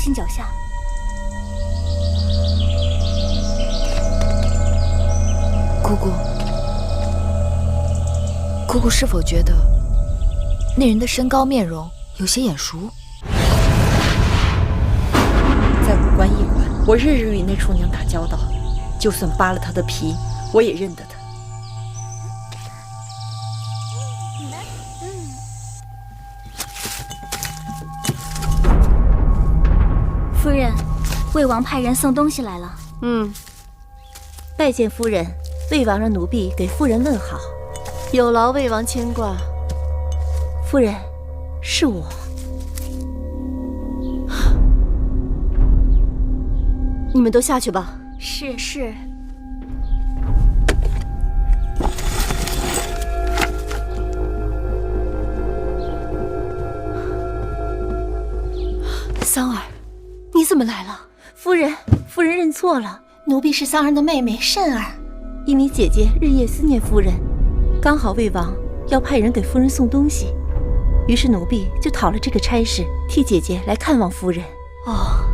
心脚下。姑姑是否觉得那人的身高面容有些眼熟？在武关驿馆，我日日与那厨娘打交道，就算扒了她的皮，我也认得她。夫人，魏王派人送东西来了。拜见夫人，魏王让奴婢给夫人问好。有劳魏王牵挂。夫人，是我。你们都下去吧。是。桑儿，你怎么来了？夫人认错了，奴婢是桑儿的妹妹慎儿。因为姐姐日夜思念夫人，刚好魏王要派人给夫人送东西，于是奴婢就讨了这个差事，替姐姐来看望夫人。哦，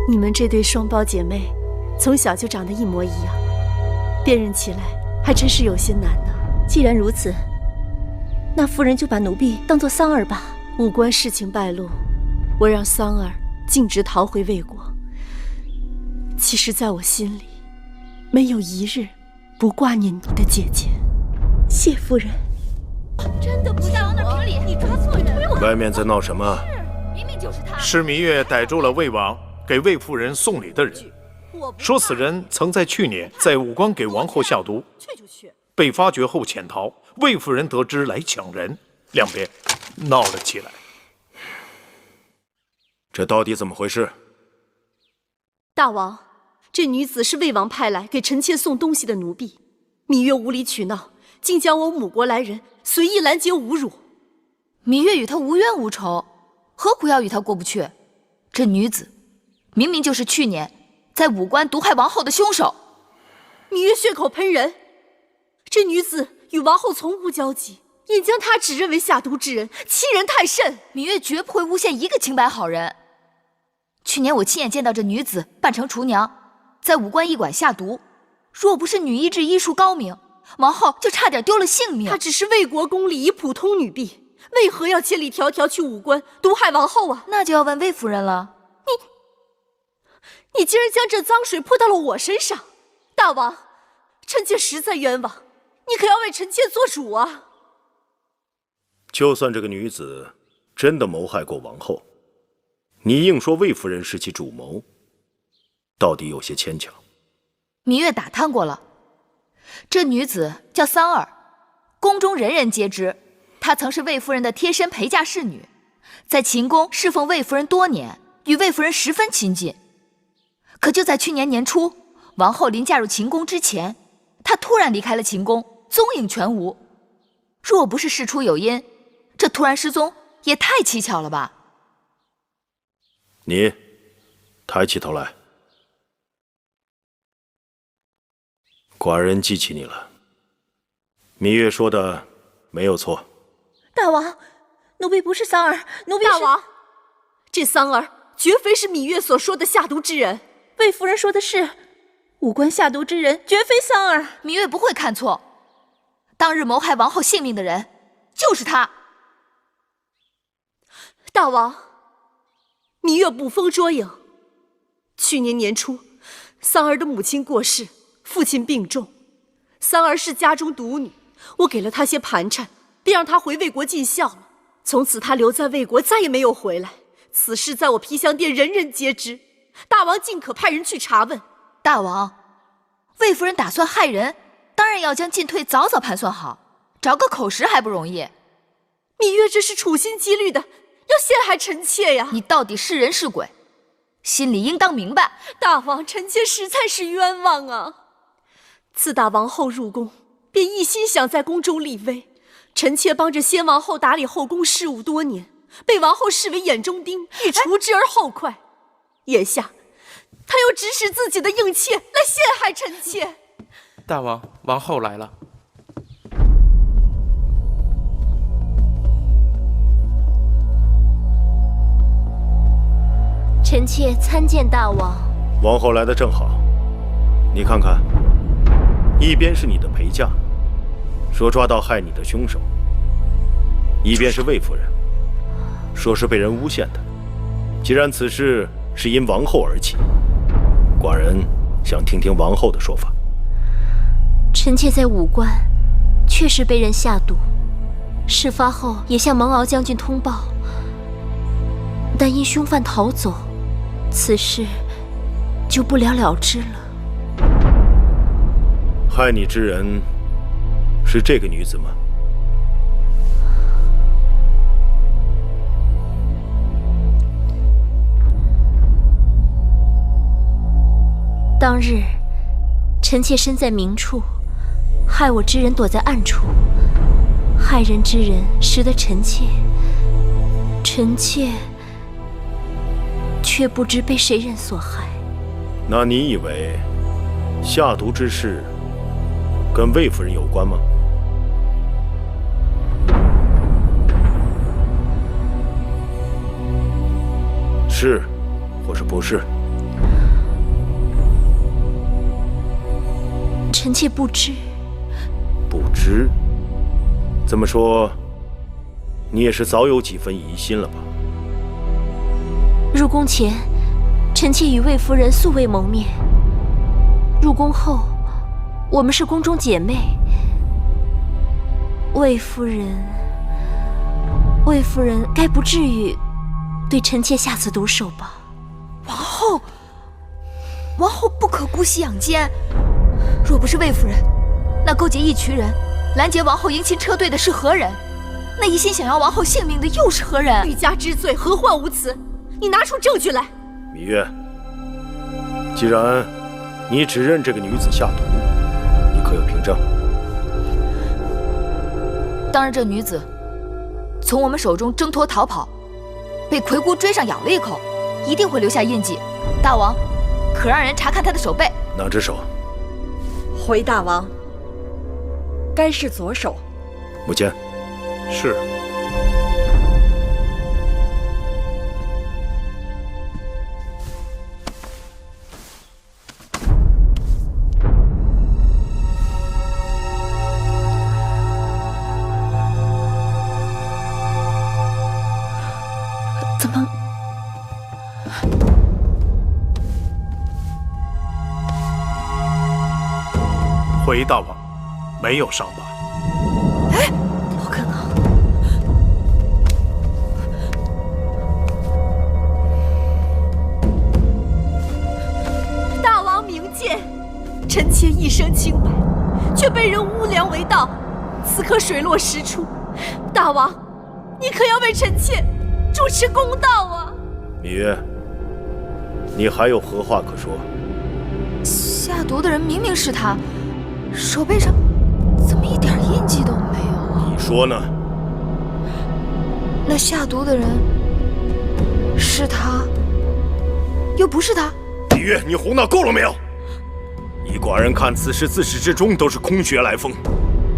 你们这对双胞姐妹，从小就长得一模一样，辨认起来还真是有些难呢。既然如此，那夫人就把奴婢当作桑儿吧。武关事情败露，我让桑儿径直逃回魏国。其实，在我心里，没有一日不挂念你的姐姐。谢夫人。真的不是往哪评理？你抓错人了！外面在闹什么？明明就是他。是芈月逮住了魏王给魏夫人送礼的人，说此人曾在去年在武关给王后下毒，被发觉后潜逃。魏夫人得知来抢人，两边闹了起来。这到底怎么回事？大王，这女子是魏王派来给臣妾送东西的奴婢，芈月无理取闹，竟将我母国来人随意拦截侮辱。芈月与他无冤无仇，何苦要与他过不去？这女子明明就是去年在武关毒害王后的凶手。芈月血口喷人，这女子与王后从无交集，应将她指认为下毒之人，欺人太甚。芈月绝不会诬陷一个清白好人。去年我亲眼见到这女子扮成厨娘，在武关驿馆下毒，若不是女医治医术高明，王后就差点丢了性命。她只是魏国公里一普通女婢，为何要千里迢迢去武关毒害王后啊？那就要问魏夫人了。你竟然将这脏水泼到了我身上，大王，臣妾实在冤枉，你可要为臣妾做主啊！就算这个女子真的谋害过王后，你硬说魏夫人是其主谋，到底有些牵强。芈月打探过了，这女子叫桑儿，宫中人人皆知，她曾是魏夫人的贴身陪嫁侍女，在秦宫侍奉魏夫人多年，与魏夫人十分亲近。可就在去年年初，王后临嫁入秦宫之前，她突然离开了秦宫，踪影全无。若不是事出有因，这突然失踪也太蹊跷了吧？你抬起头来，寡人记起你了。芈月说的没有错。大王，奴婢不是桑儿，奴婢是……大王，这桑儿绝非是芈月所说的下毒之人。魏夫人说的是，武关下毒之人绝非桑儿。芈月不会看错，当日谋害王后性命的人就是他。大王，芈月捕风捉影。去年年初，桑儿的母亲过世，父亲病重，桑儿是家中独女，我给了她些盘缠，便让她回魏国尽孝了。从此她留在魏国，再也没有回来。此事在我皮香殿人人皆知，大王尽可派人去查问。大王，魏夫人打算害人，当然要将进退早早盘算好，找个口实还不容易。芈月这是处心积虑的要陷害臣妾呀！你到底是人是鬼，心里应当明白。大王，臣妾实在是冤枉啊！自打王后入宫，便一心想在宫中立威。臣妾帮着先王后打理后宫事务多年，被王后视为眼中钉，欲除之而后快。眼下，他又指使自己的应妾来陷害臣妾。大王，王后来了。臣妾参见大王。王后来的正好，你看看，一边是你的陪嫁，说抓到害你的凶手；一边是魏夫人，说是被人诬陷的。既然此事是因王后而起，寡人想听听王后的说法。臣妾在武关确实被人下毒，事发后也向芒敖将军通报，但因凶犯逃走，此事就不了了之了。害你之人是这个女子吗？当日，臣妾身在明处，害我之人躲在暗处，害人之人识得臣妾，臣妾却不知被谁人所害。那你以为下毒之事跟魏夫人有关吗？是，或是不是？臣妾不知。不知？这么说，你也是早有几分疑心了吧？入宫前，臣妾与魏夫人素未谋面。入宫后，我们是宫中姐妹。魏夫人该不至于对臣妾下此毒手吧？王后不可姑息养奸。若不是魏夫人，那勾结一群人拦截王后迎亲车队的是何人？那一心想要王后性命的又是何人？欲加之罪，何患无辞？你拿出证据来。芈月，既然你指认这个女子下毒，你可有凭证？当日这女子从我们手中挣脱逃跑，被魁姑追上咬了一口，一定会留下印记。大王，可让人查看她的手背。哪只手？回大王，该是左手。母亲。是。怎么？回大王，没有伤疤。不可能！大王明鉴，臣妾一生清白，却被人诬良为盗，此刻水落石出。大王，你可要为臣妾主持公道啊！芈月，你还有何话可说？下毒的人明明是他，手背上怎么一点印记都没有啊？你说呢？那下毒的人是他，又不是他？芈月，你胡闹够了没有？依寡人看，此事自始至终都是空穴来风，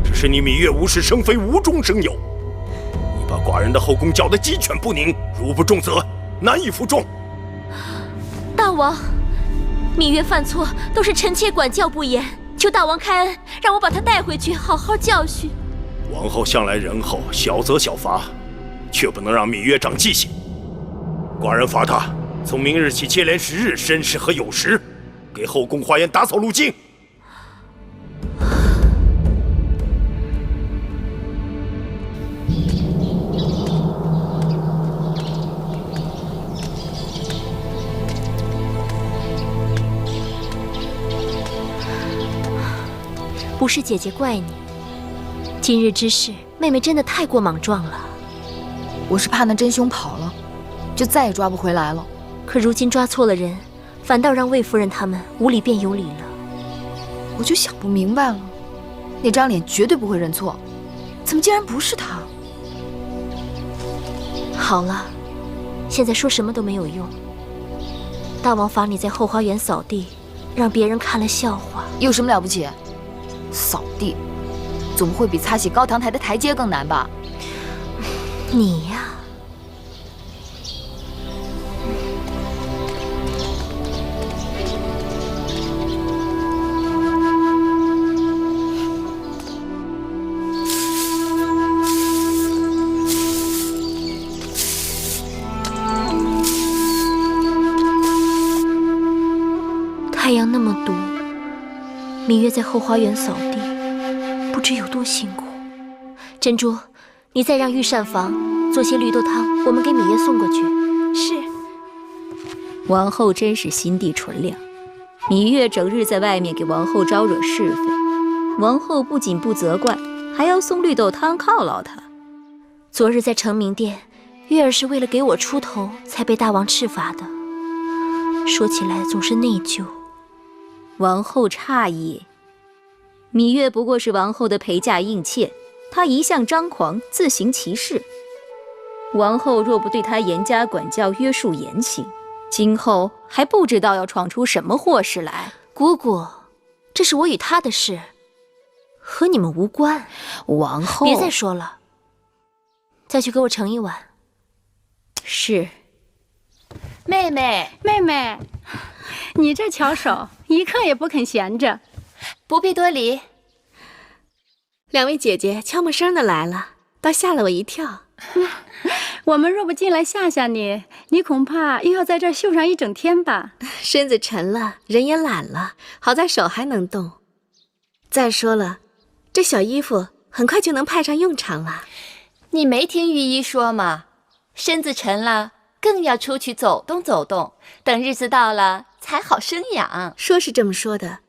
只是你芈月无事生非，无中生有。你把寡人的后宫搅得鸡犬不宁，如不重责，难以服众。大王，芈月犯错都是臣妾管教不严，求大王开恩，让我把她带回去，好好教训。王后向来仁厚，小责小罚，却不能让芈月长记性。寡人罚她从明日起接连10日申时和酉时，给后宫花园打扫路径。不是姐姐怪你，今日之事，妹妹真的太过莽撞了。我是怕那真凶跑了，就再也抓不回来了。可如今抓错了人，反倒让魏夫人他们无理变有理了。我就想不明白了，那张脸绝对不会认错，怎么竟然不是他？好了，现在说什么都没有用。大王罚你在后花园扫地，让别人看了笑话，有什么了不起？扫地，总会比擦洗高堂台的台阶更难吧？你呀，芈月在后花园扫地，不知有多辛苦。珍珠，你再让御膳房做些绿豆汤，我们给芈月送过去。是。王后真是心地纯良，芈月整日在外面给王后招惹是非，王后不仅不责怪，还要送绿豆汤犒劳她。昨日在成明殿，月儿是为了给我出头才被大王斥罚的，说起来总是内疚。王后诧异，芈月不过是王后的陪嫁应妾，她一向张狂，自行其事。王后若不对她严加管教，约束言行，今后还不知道要闯出什么祸事来。姑姑，这是我与她的事，和你们无关。王后，别再说了，再去给我盛一碗。是。妹妹，妹妹，你这巧手，一刻也不肯闲着。不必多礼。两位姐姐悄没声的来了，倒吓了我一跳。我们若不进来吓吓你，你恐怕又要在这儿绣上一整天吧。身子沉了，人也懒了，好在手还能动。再说了，这小衣服很快就能派上用场了。你没听御医说吗？身子沉了，更要出去走动走动，等日子到了才好生养。说是这么说的，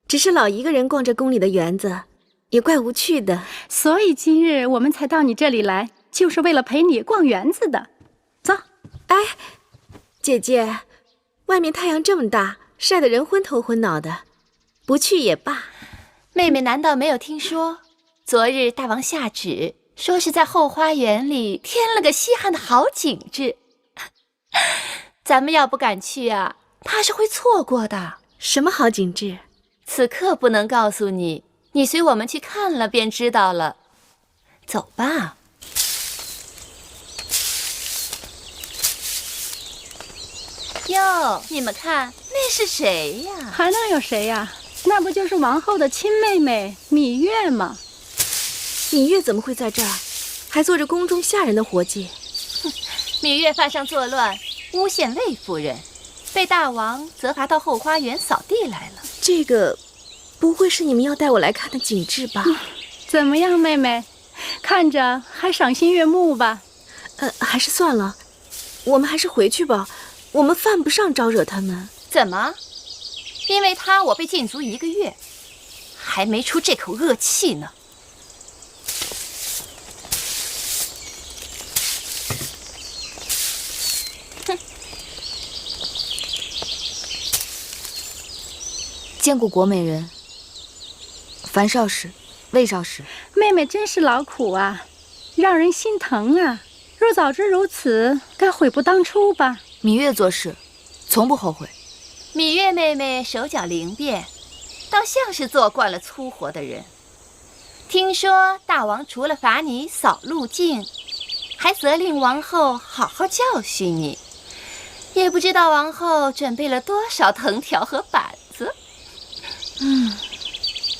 只是老一个人逛着宫里的园子，也怪无趣的。所以今日我们才到你这里来，就是为了陪你逛园子的。走。哎，姐姐，外面太阳这么大，晒得人昏头昏脑的，不去也罢。妹妹难道没有听说，昨日大王下旨，说是在后花园里添了个稀罕的好景致，咱们要不赶去啊，怕是会错过的。什么好景致？此刻不能告诉你，你随我们去看了便知道了。走吧。哟，你们看，那是谁呀？还能有谁呀？那不就是王后的亲妹妹芈月吗？芈月怎么会在这儿，还做着宫中下人的活计？芈月犯上作乱，诬陷魏夫人，被大王责罚到后花园扫地来了。这个，不会是你们要带我来看的景致吧？怎么样，妹妹？看着还赏心悦目吧？还是算了，我们还是回去吧。我们犯不上招惹他们。怎么？因为他我被禁足1个月，还没出这口恶气呢。哼！见过国美人，樊少使、魏少使。妹妹真是劳苦啊，让人心疼啊。若早知如此，该悔不当初吧。芈月做事，从不后悔。芈月妹妹手脚灵便，倒像是做惯了粗活的人。听说大王除了罚你扫路径，还责令王后好好教训你。也不知道王后准备了多少藤条和板子。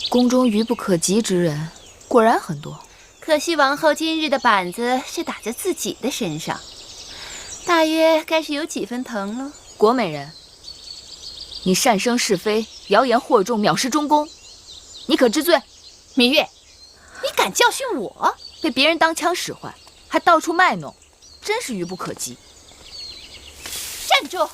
宫中愚不可及之人，果然很多。可惜王后今日的板子是打在自己的身上，大约该是有几分疼了。国美人，你擅生是非，谣言惑众，藐视中宫，你可知罪？芈月，你敢教训我？被别人当枪使唤，还到处卖弄，真是愚不可及。站住！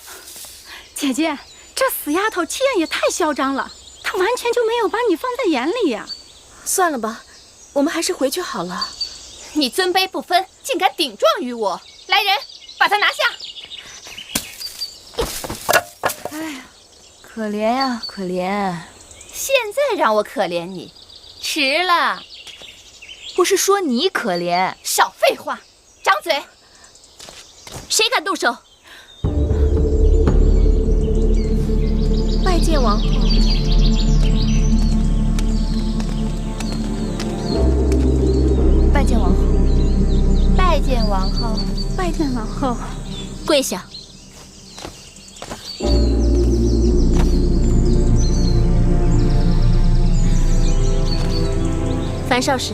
姐姐，这死丫头气焰也太嚣张了，她完全就没有把你放在眼里呀。算了吧，我们还是回去好了。你尊卑不分，竟敢顶撞于我！来人，把他拿下！哎呀，可怜呀，可怜！现在让我可怜你，迟了。不是说你可怜？少废话，张嘴！谁敢动手？拜见王后。拜见王后。拜见王后。拜见王后。跪下。樊少使，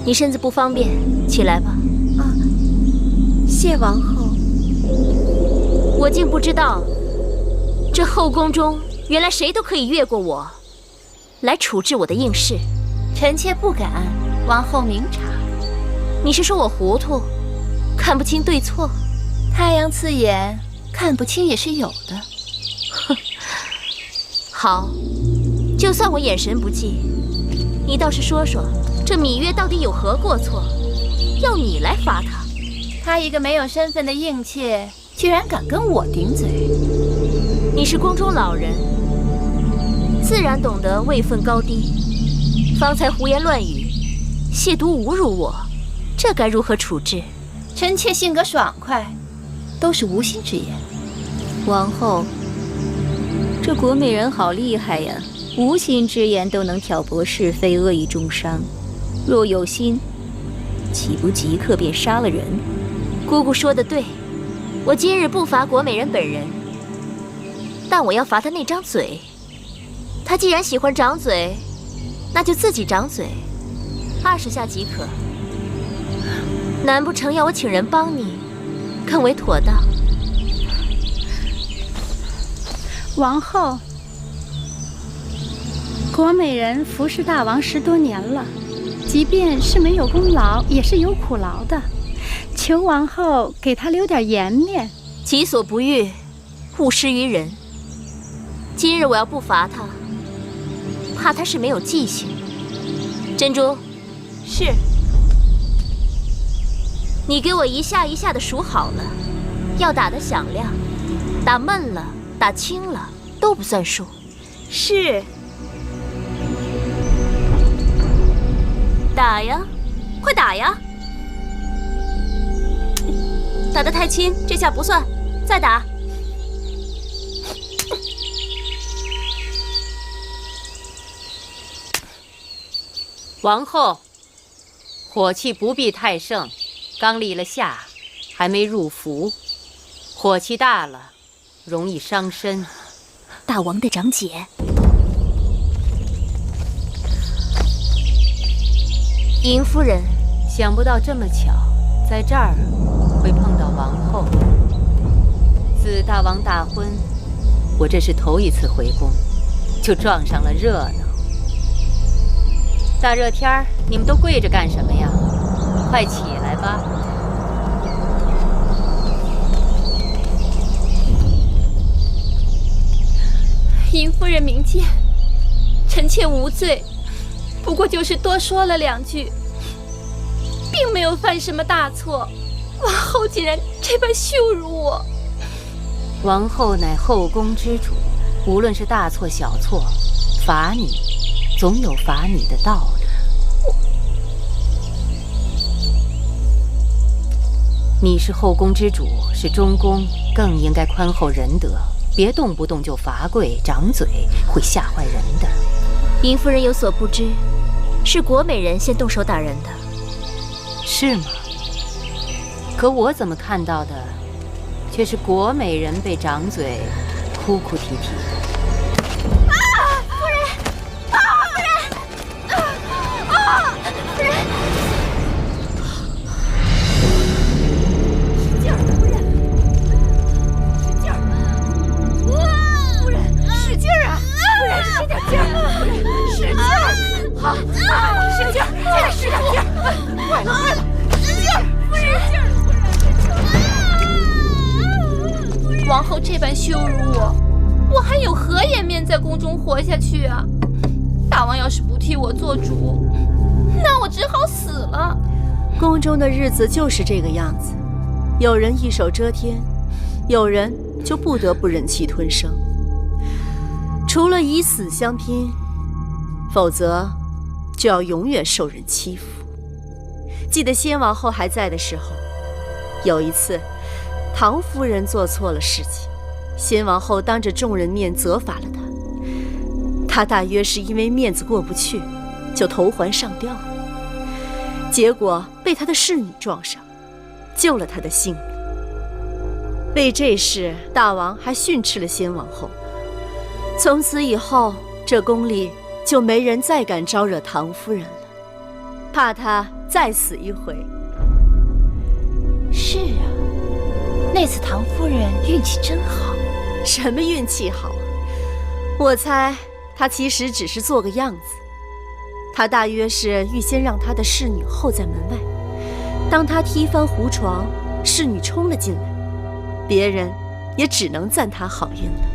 你身子不方便，起来吧。啊，谢王后。我竟不知道，这后宫中原来谁都可以越过我。来处置我的应试。臣妾不敢，王后明察。你是说我糊涂，看不清对错？太阳刺眼，看不清也是有的。哼，好，就算我眼神不济，你倒是说说，这芈月到底有何过错，要你来罚她？她一个没有身份的应妾，居然敢跟我顶嘴！你是宫中老人，自然懂得位分高低。方才胡言乱语，亵渎侮辱我，这该如何处置？臣妾性格爽快，都是无心之言。王后，这国美人好厉害呀，无心之言都能挑拨是非，恶意中伤。若有心，岂不即刻便杀了人？姑姑说得对，我今日不罚国美人本人，但我要罚她那张嘴。她既然喜欢长嘴，那就自己长嘴，20下即可。难不成要我请人帮你，更为妥当？王后，国美人服侍大王10多年了，即便是没有功劳，也是有苦劳的。求王后给她留点颜面。己所不欲，勿施于人。今日我要不罚她，怕她是没有记性。珍珠，是。你给我一下一下的数好了，要打得响亮，打闷了、打轻了都不算数。是。打呀，快打呀！打得太轻，这下不算，再打。王后，火气不必太盛，刚立了夏，还没入伏，火气大了，容易伤身。大王的长姐，尹夫人，想不到这么巧，在这儿会碰到王后。自大王大婚，我这是头一次回宫，就撞上了热闹。大热天儿，你们都跪着干什么呀？快起来吧！尹夫人明鉴，臣妾无罪，不过就是多说了2句，并没有犯什么大错。王后竟然这般羞辱我！王后乃后宫之主，无论是大错小错，罚你总有罚你的道理。你是后宫之主，是中宫，更应该宽厚仁德，别动不动就罚跪掌嘴，会吓坏人的。尹夫人有所不知，是国美人先动手打人的。是吗？可我怎么看到的，却是国美人被掌嘴，哭哭啼啼的。夫人！夫人！夫人！使劲儿，夫人！使劲儿！夫人，使劲儿啊！夫人，使点劲儿！夫人，使劲儿！好，使劲儿，再使点劲儿！快了，快了！使劲儿！夫人！王后这般羞辱我，我还有何颜面在宫中活下去啊？大王要是不替我做主，那我只好死了。宫中的日子就是这个样子，有人一手遮天，有人就不得不忍气吞声。除了以死相拼，否则就要永远受人欺负。记得先王后还在的时候，有一次唐夫人做错了事情，先王后当着众人面责罚了她。她大约是因为面子过不去，就投环上吊了。结果被她的侍女撞上，救了她的性命。为这事，大王还训斥了先王后。从此以后，这宫里就没人再敢招惹唐夫人了，怕她再死一回。是啊，那次唐夫人运气真好。什么运气好啊？我猜他其实只是做个样子。他大约是预先让他的侍女候在门外，当他踢翻胡床，侍女冲了进来，别人也只能赞他好运了。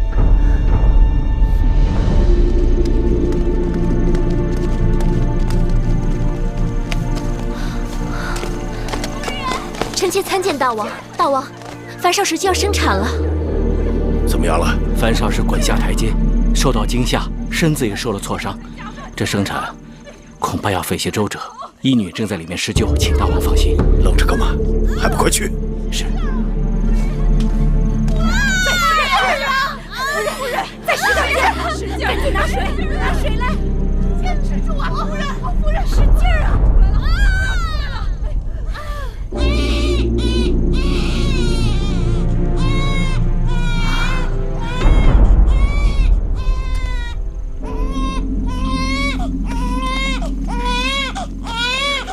臣妾参见大王。大王，樊少时就要生产了。怎么样了？樊少时滚下台阶，受到惊吓，身子也受了挫伤。这生产恐怕要费些周折。医女正在里面施救，请大王放心。愣着干嘛？还不快去！是。夫人，再使点劲，赶紧拿水，拿水来！坚持住啊，夫人，使劲儿啊！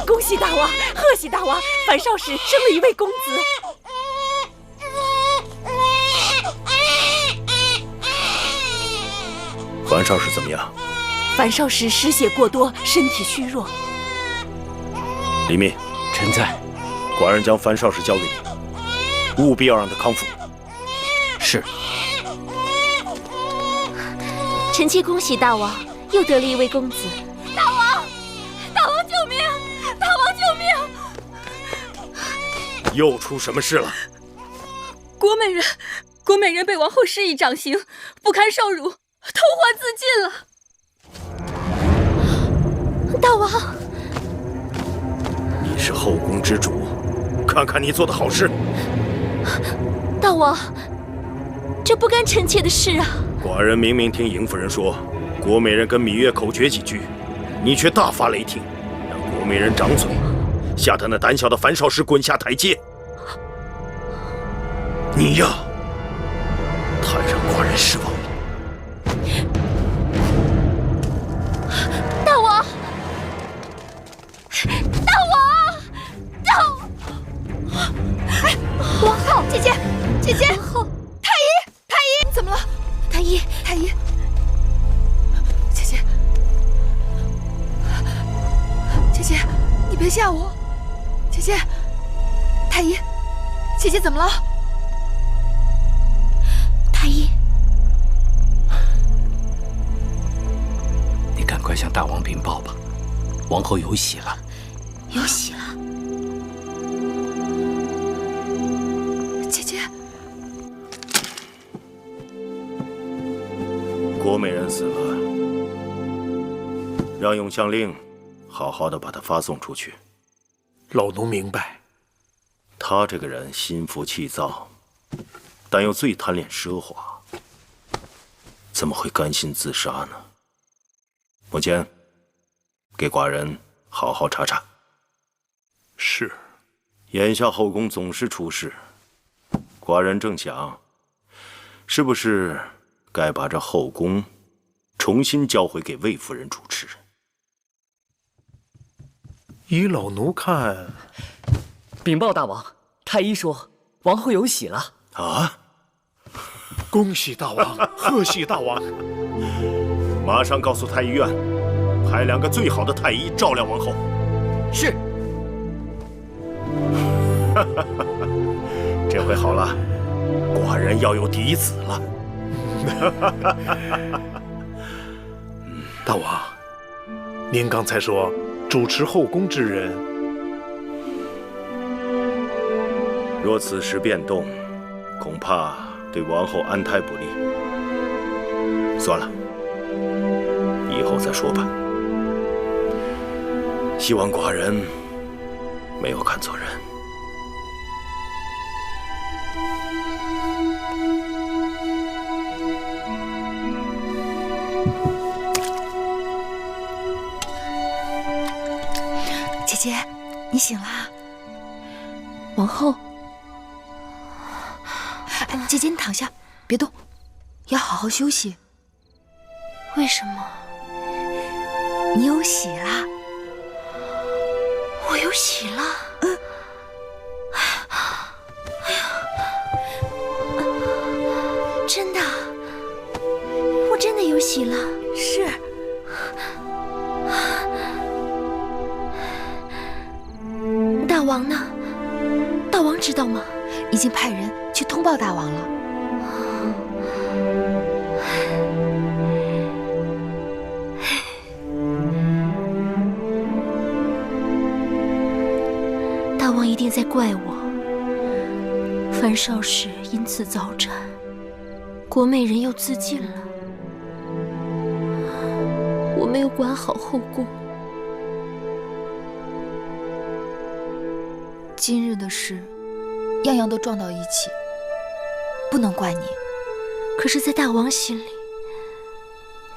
恭喜大王，贺喜大王！樊少时生了一位公子。樊少时怎么样？樊少时失血过多，身体虚弱。李密，臣在。寡人将樊少时交给你，务必要让他康复。是。臣妾恭喜大王，又得了一位公子。大王救命！大王救命！又出什么事了？国美人被王后施以掌刑，不堪受辱，投环自尽了。大王，你是后宫之主，看看你做的好事。大王，这不干臣妾的事啊！寡人明明听邢夫人说，国美人跟芈月口诀几句，你却大发雷霆，让国美人掌嘴，吓得那胆小的樊少时滚下台阶。你呀，太让寡人失望了。大王，哎，王后，姐姐，王后，太医，你怎么了？太医，姐姐，你别吓我，姐姐，太医，姐姐怎么了？太医，你赶快向大王禀报吧，王后有喜了。有喜了。姐姐，国美人死了，让永相令好好的把她发送出去。老奴明白。他这个人心浮气躁，但又最贪恋奢华，怎么会甘心自杀呢？母亲，给寡人好好查查。是。眼下后宫总是出事，寡人正想，是不是该把这后宫重新交回给魏夫人主持？依老奴看，禀报大王，太医说王后有喜了。啊！恭喜大王，贺喜大王！马上告诉太医院，派2个最好的太医照料王后。是。这回好了，寡人要有嫡子了。大王，您刚才说主持后宫之人，若此时变动，恐怕对王后安胎不利。算了，以后再说吧。希望寡人没有看错人。姐姐，你醒啦？王后，姐姐你躺下，别动，要好好休息。为什么？你有喜啦！我有喜了。哎呀，真的，我真的有喜了。是已经派人去通报大王了。大王一定在怪我，樊少使因此遭斩，国美人又自尽了，我没有管好后宫。今日的事，样样都撞到一起，不能怪你。可是，在大王心里，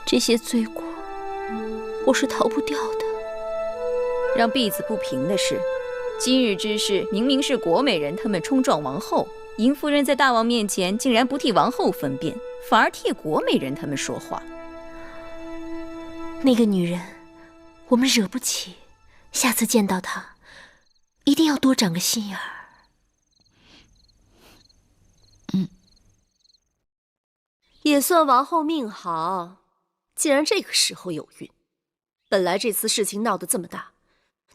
这些罪过我是逃不掉的。让婢子不平的是，今日之事明明是国美人他们冲撞王后，尹夫人在大王面前竟然不替王后分辨，反而替国美人他们说话。那个女人，我们惹不起，下次见到她，一定要多长个心眼儿。也算王后命好，竟然这个时候有孕。本来这次事情闹得这么大，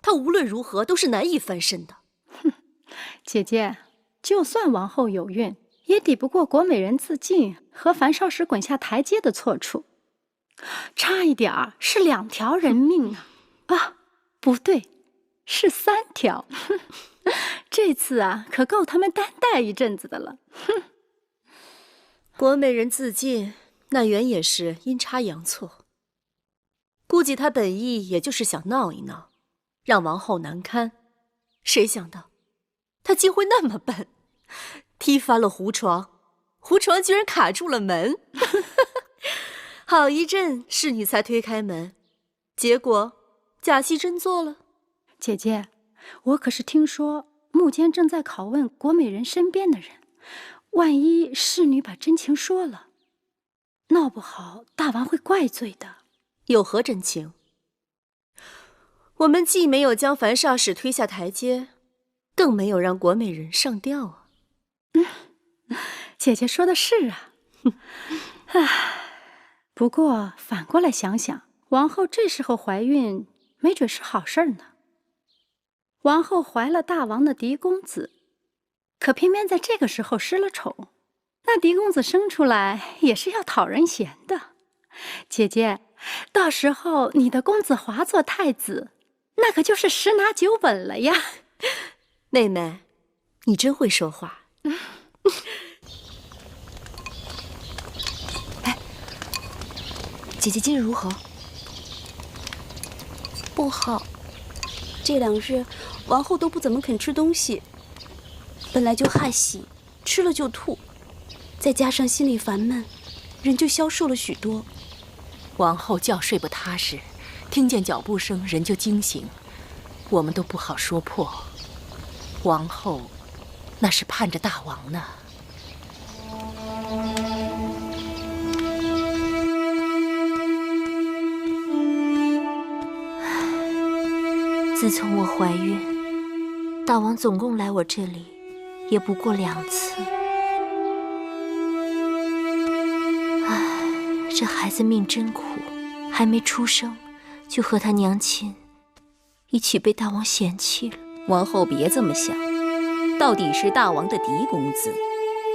她无论如何都是难以翻身的。哼，姐姐，就算王后有孕，也抵不过国美人自尽和樊少使滚下台阶的错处，差一点儿是2条人命啊！啊，不对，是3条。这次啊，可够他们担待一阵子的了。哼。国美人自尽，那原也是阴差阳错。估计他本意也就是想闹一闹，让王后难堪。谁想到，他竟会那么笨，踢翻了胡床，胡床居然卡住了门。好一阵侍女才推开门，结果假戏真做了。姐姐，我可是听说幕间正在拷问国美人身边的人。万一侍女把真情说了，闹不好大王会怪罪的。有何真情？我们既没有将樊少使推下台阶，更没有让国美人上吊啊。姐姐说的是啊。不过反过来想想，王后这时候怀孕，没准是好事呢。王后怀了大王的嫡公子，可偏偏在这个时候失了宠，那嫡公子生出来也是要讨人嫌的。姐姐，到时候你的公子华做太子，那可就是10拿9稳了呀。妹妹，你真会说话。哎，姐姐今日如何？不好，这2日王后都不怎么肯吃东西。本来就害喜，吃了就吐，再加上心里烦闷，人就消瘦了许多。王后觉睡不踏实，听见脚步声人就惊醒，我们都不好说破。王后那是盼着大王呢。自从我怀孕，大王总共来我这里也不过2次。唉，这孩子命真苦，还没出生就和他娘亲一起被大王嫌弃了。王后别这么想，到底是大王的嫡公子，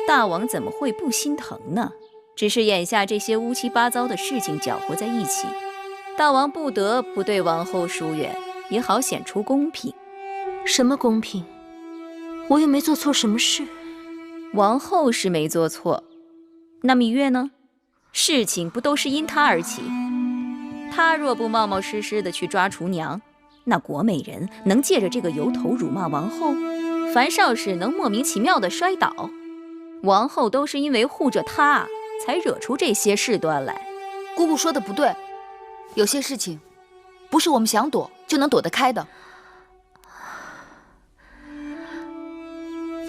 大王怎么会不心疼呢？只是眼下这些乌七八糟的事情搅和在一起，大王不得不对王后疏远，也好显出公平。什么公平？我又没做错什么事。王后是没做错，那芈月呢？事情不都是因她而起？她若不冒冒失失的去抓厨娘，那国美人能借着这个由头辱骂王后，樊少使能莫名其妙的摔倒，王后都是因为护着她才惹出这些事端来。姑姑说的不对，有些事情不是我们想躲就能躲得开的。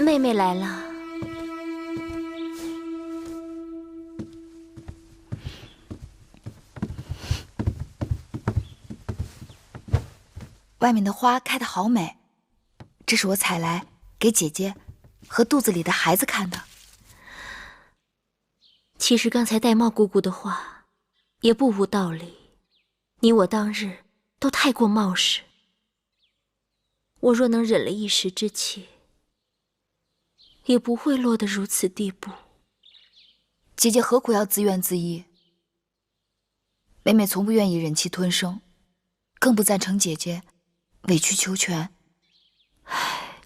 妹妹来了。外面的花开得好美，这是我采来给姐姐和肚子里的孩子看的。其实刚才玳瑁姑姑的话也不无道理，你我当日都太过冒失。我若能忍了一时之气，也不会落得如此地步。姐姐何苦要自怨自艾？妹妹从不愿意忍气吞声，更不赞成姐姐委曲求全。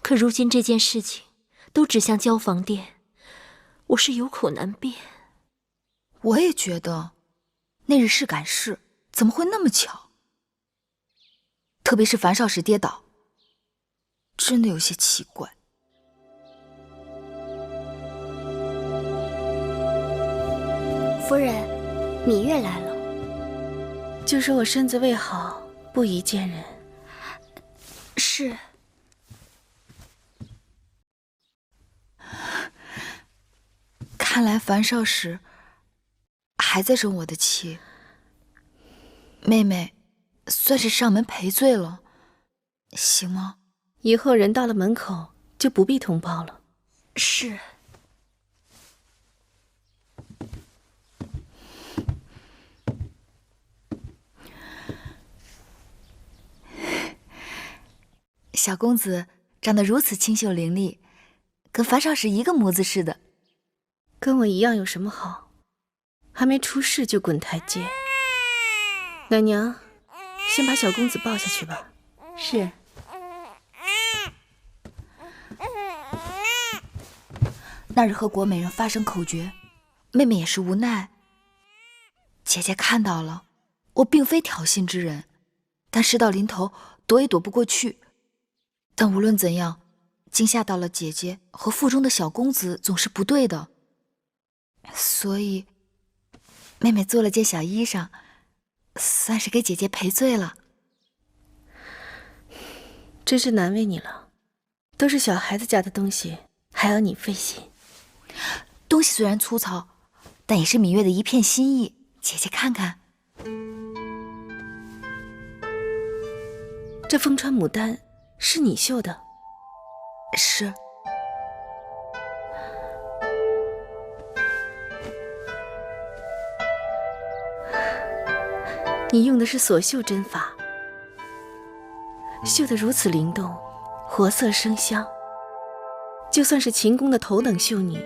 可如今这件事情都指向交房殿，我是有口难辩。我也觉得，那日是赶事，怎么会那么巧？特别是樊少使跌倒，真的有些奇怪。夫人，芈月来了。就说我身子未好，不宜见人。是。看来樊少使还在生我的气，妹妹算是上门赔罪了，行吗？以后人到了门口就不必通报了。是。小公子长得如此清秀伶俐，跟樊少使一个模子似的。跟我一样有什么好？还没出世就滚台阶。奶娘，先把小公子抱下去吧。是。那日和国美人发生口角，妹妹也是无奈。姐姐看到了，我并非挑衅之人，但事到临头躲也躲不过去。但无论怎样，惊吓到了姐姐和腹中的小公子总是不对的，所以妹妹做了件小衣裳，算是给姐姐赔罪了。真是难为你了，都是小孩子家的东西，还要你费心。东西虽然粗糙，但也是芈月的一片心意，姐姐看看。这凤穿牡丹是你绣的？是。你用的是锁绣针法，绣得如此灵动，活色生香。就算是秦宫的头等绣女，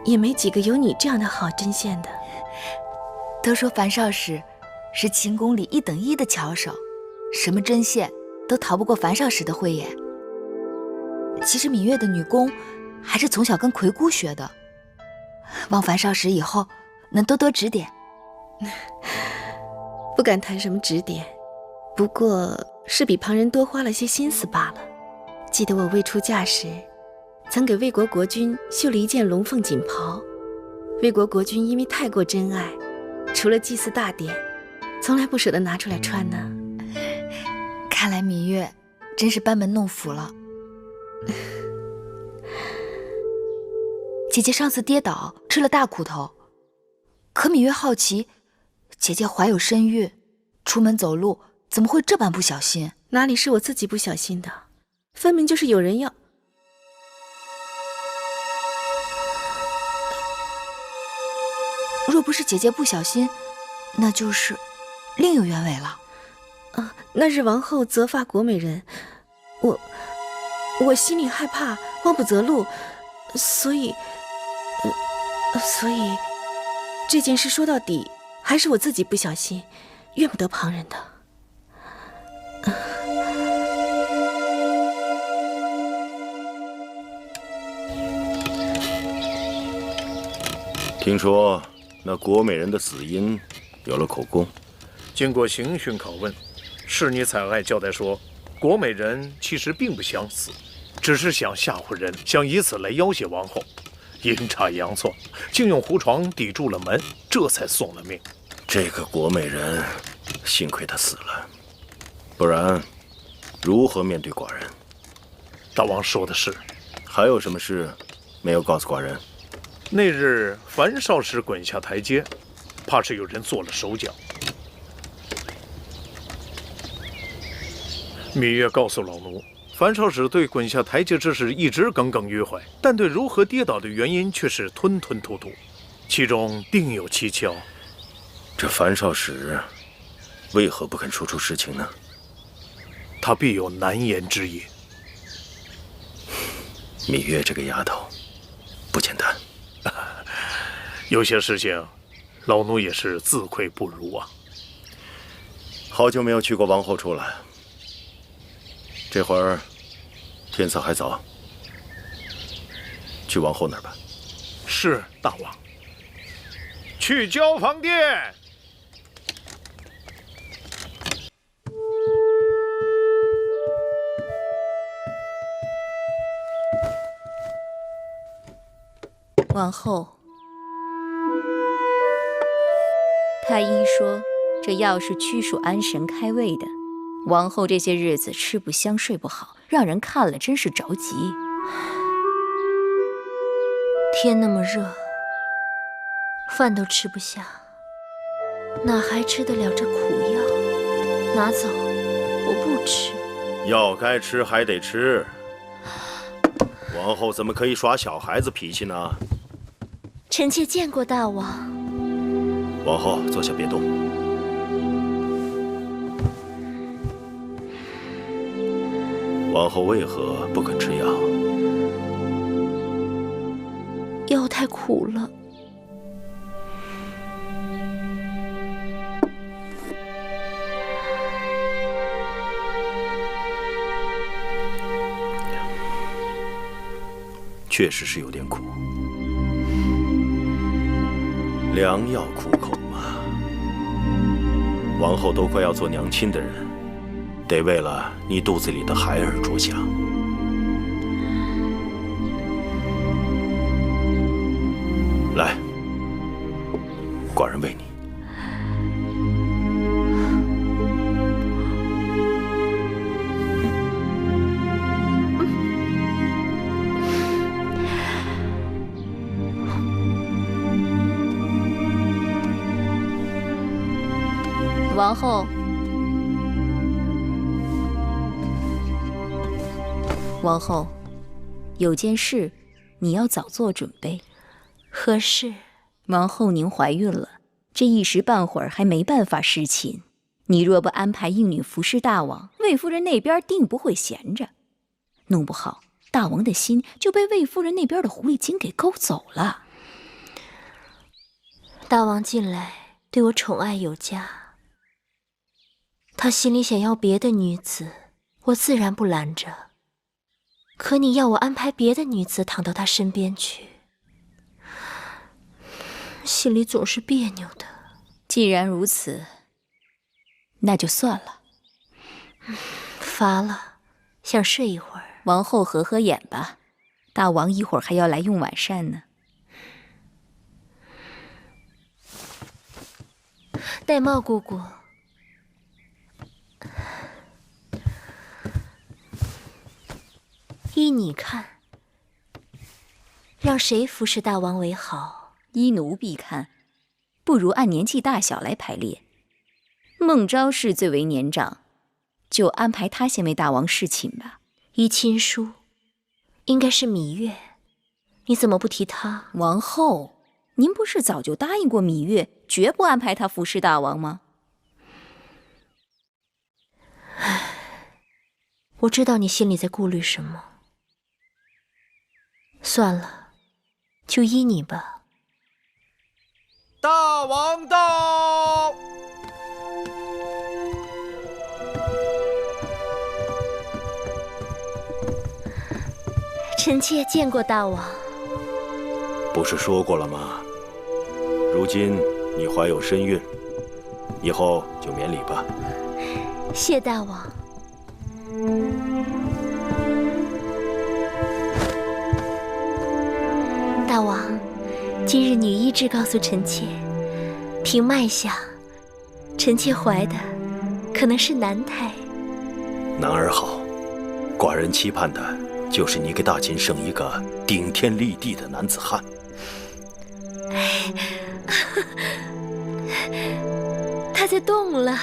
也没几个有你这样的好针线的。都说樊少使是秦宫里一等一的巧手，什么针线都逃不过樊少使的慧眼。其实芈月的女工还是从小跟魁姑学的，望樊少使以后能多多指点。不敢谈什么指点，不过是比旁人多花了些心思罢了。记得我未出嫁时，曾给魏国国君绣了一件龙凤锦袍，魏国国君因为太过珍爱，除了祭祀大典，从来不舍得拿出来穿呢。看来芈月真是班门弄斧了。姐姐上次跌倒吃了大苦头，可芈月好奇，姐姐怀有身孕，出门走路怎么会这般不小心？哪里是我自己不小心的，分明就是有人要。若不是姐姐不小心，那就是另有原委了。那日王后责罚国美人，我心里害怕，慌不择路，所以这件事说到底还是我自己不小心，怨不得旁人的。听说那国美人的死因有了口供，经过刑讯拷问，侍女彩爱交代说，国美人其实并不想死，只是想吓唬人，想以此来要挟王后。阴差阳错，竟用胡床抵住了门，这才送了命。这个国美人，幸亏她死了，不然如何面对寡人？大王说的是。还有什么事没有告诉寡人？那日樊少使滚下台阶，怕是有人做了手脚。芈月告诉老奴，樊少使对滚下台阶之事一直耿耿于怀，但对如何跌倒的原因却是吞吞吐吐，其中定有蹊跷。这樊少使为何不肯说出实情呢？他必有难言之隐。芈月这个丫头不简单。有些事情，老奴也是自愧不如啊。好久没有去过王后处了，这会儿天色还早，去王后那儿吧。是大王。去交房殿。王后，太医说这药是驱暑安神开胃的。王后这些日子吃不香睡不好，让人看了真是着急。天那么热，饭都吃不下，哪还吃得了这苦药？拿走，我不吃。药该吃还得吃。王后怎么可以耍小孩子脾气呢？臣妾见过大王。王后坐下别动。王后为何不肯吃药？药太苦了。确实是有点苦，良药苦口嘛。王后都快要做娘亲的人，得为了你肚子里的孩儿着想。来，寡人喂你。王后，王后，有件事你要早做准备。何事？王后您怀孕了，这一时半会儿还没办法侍寝。你若不安排应女服侍大王，魏夫人那边定不会闲着。弄不好，大王的心就被魏夫人那边的狐狸精给勾走了。大王近来对我宠爱有加，他心里想要别的女子，我自然不拦着。可你要我安排别的女子躺到他身边去，心里总是别扭的。既然如此，那就算了。乏了，想睡一会儿。王后合合眼吧，大王一会儿还要来用晚膳呢。玳瑁姑姑，依你看，让谁服侍大王为好？依奴婢看，不如按年纪大小来排列。孟昭氏最为年长，就安排她先为大王侍寝吧。依亲疏，应该是芈月，你怎么不提她？王后，您不是早就答应过芈月，绝不安排她服侍大王吗？唉，我知道你心里在顾虑什么。算了，就依你吧。大王到！臣妾见过大王。不是说过了吗？如今你怀有身孕，以后就免礼吧。谢大王。大王，今日女医治告诉臣妾，凭脉象，臣妾怀的可能是男胎。男儿好，寡人期盼的就是你给大秦生一个顶天立地的男子汉。他在动了。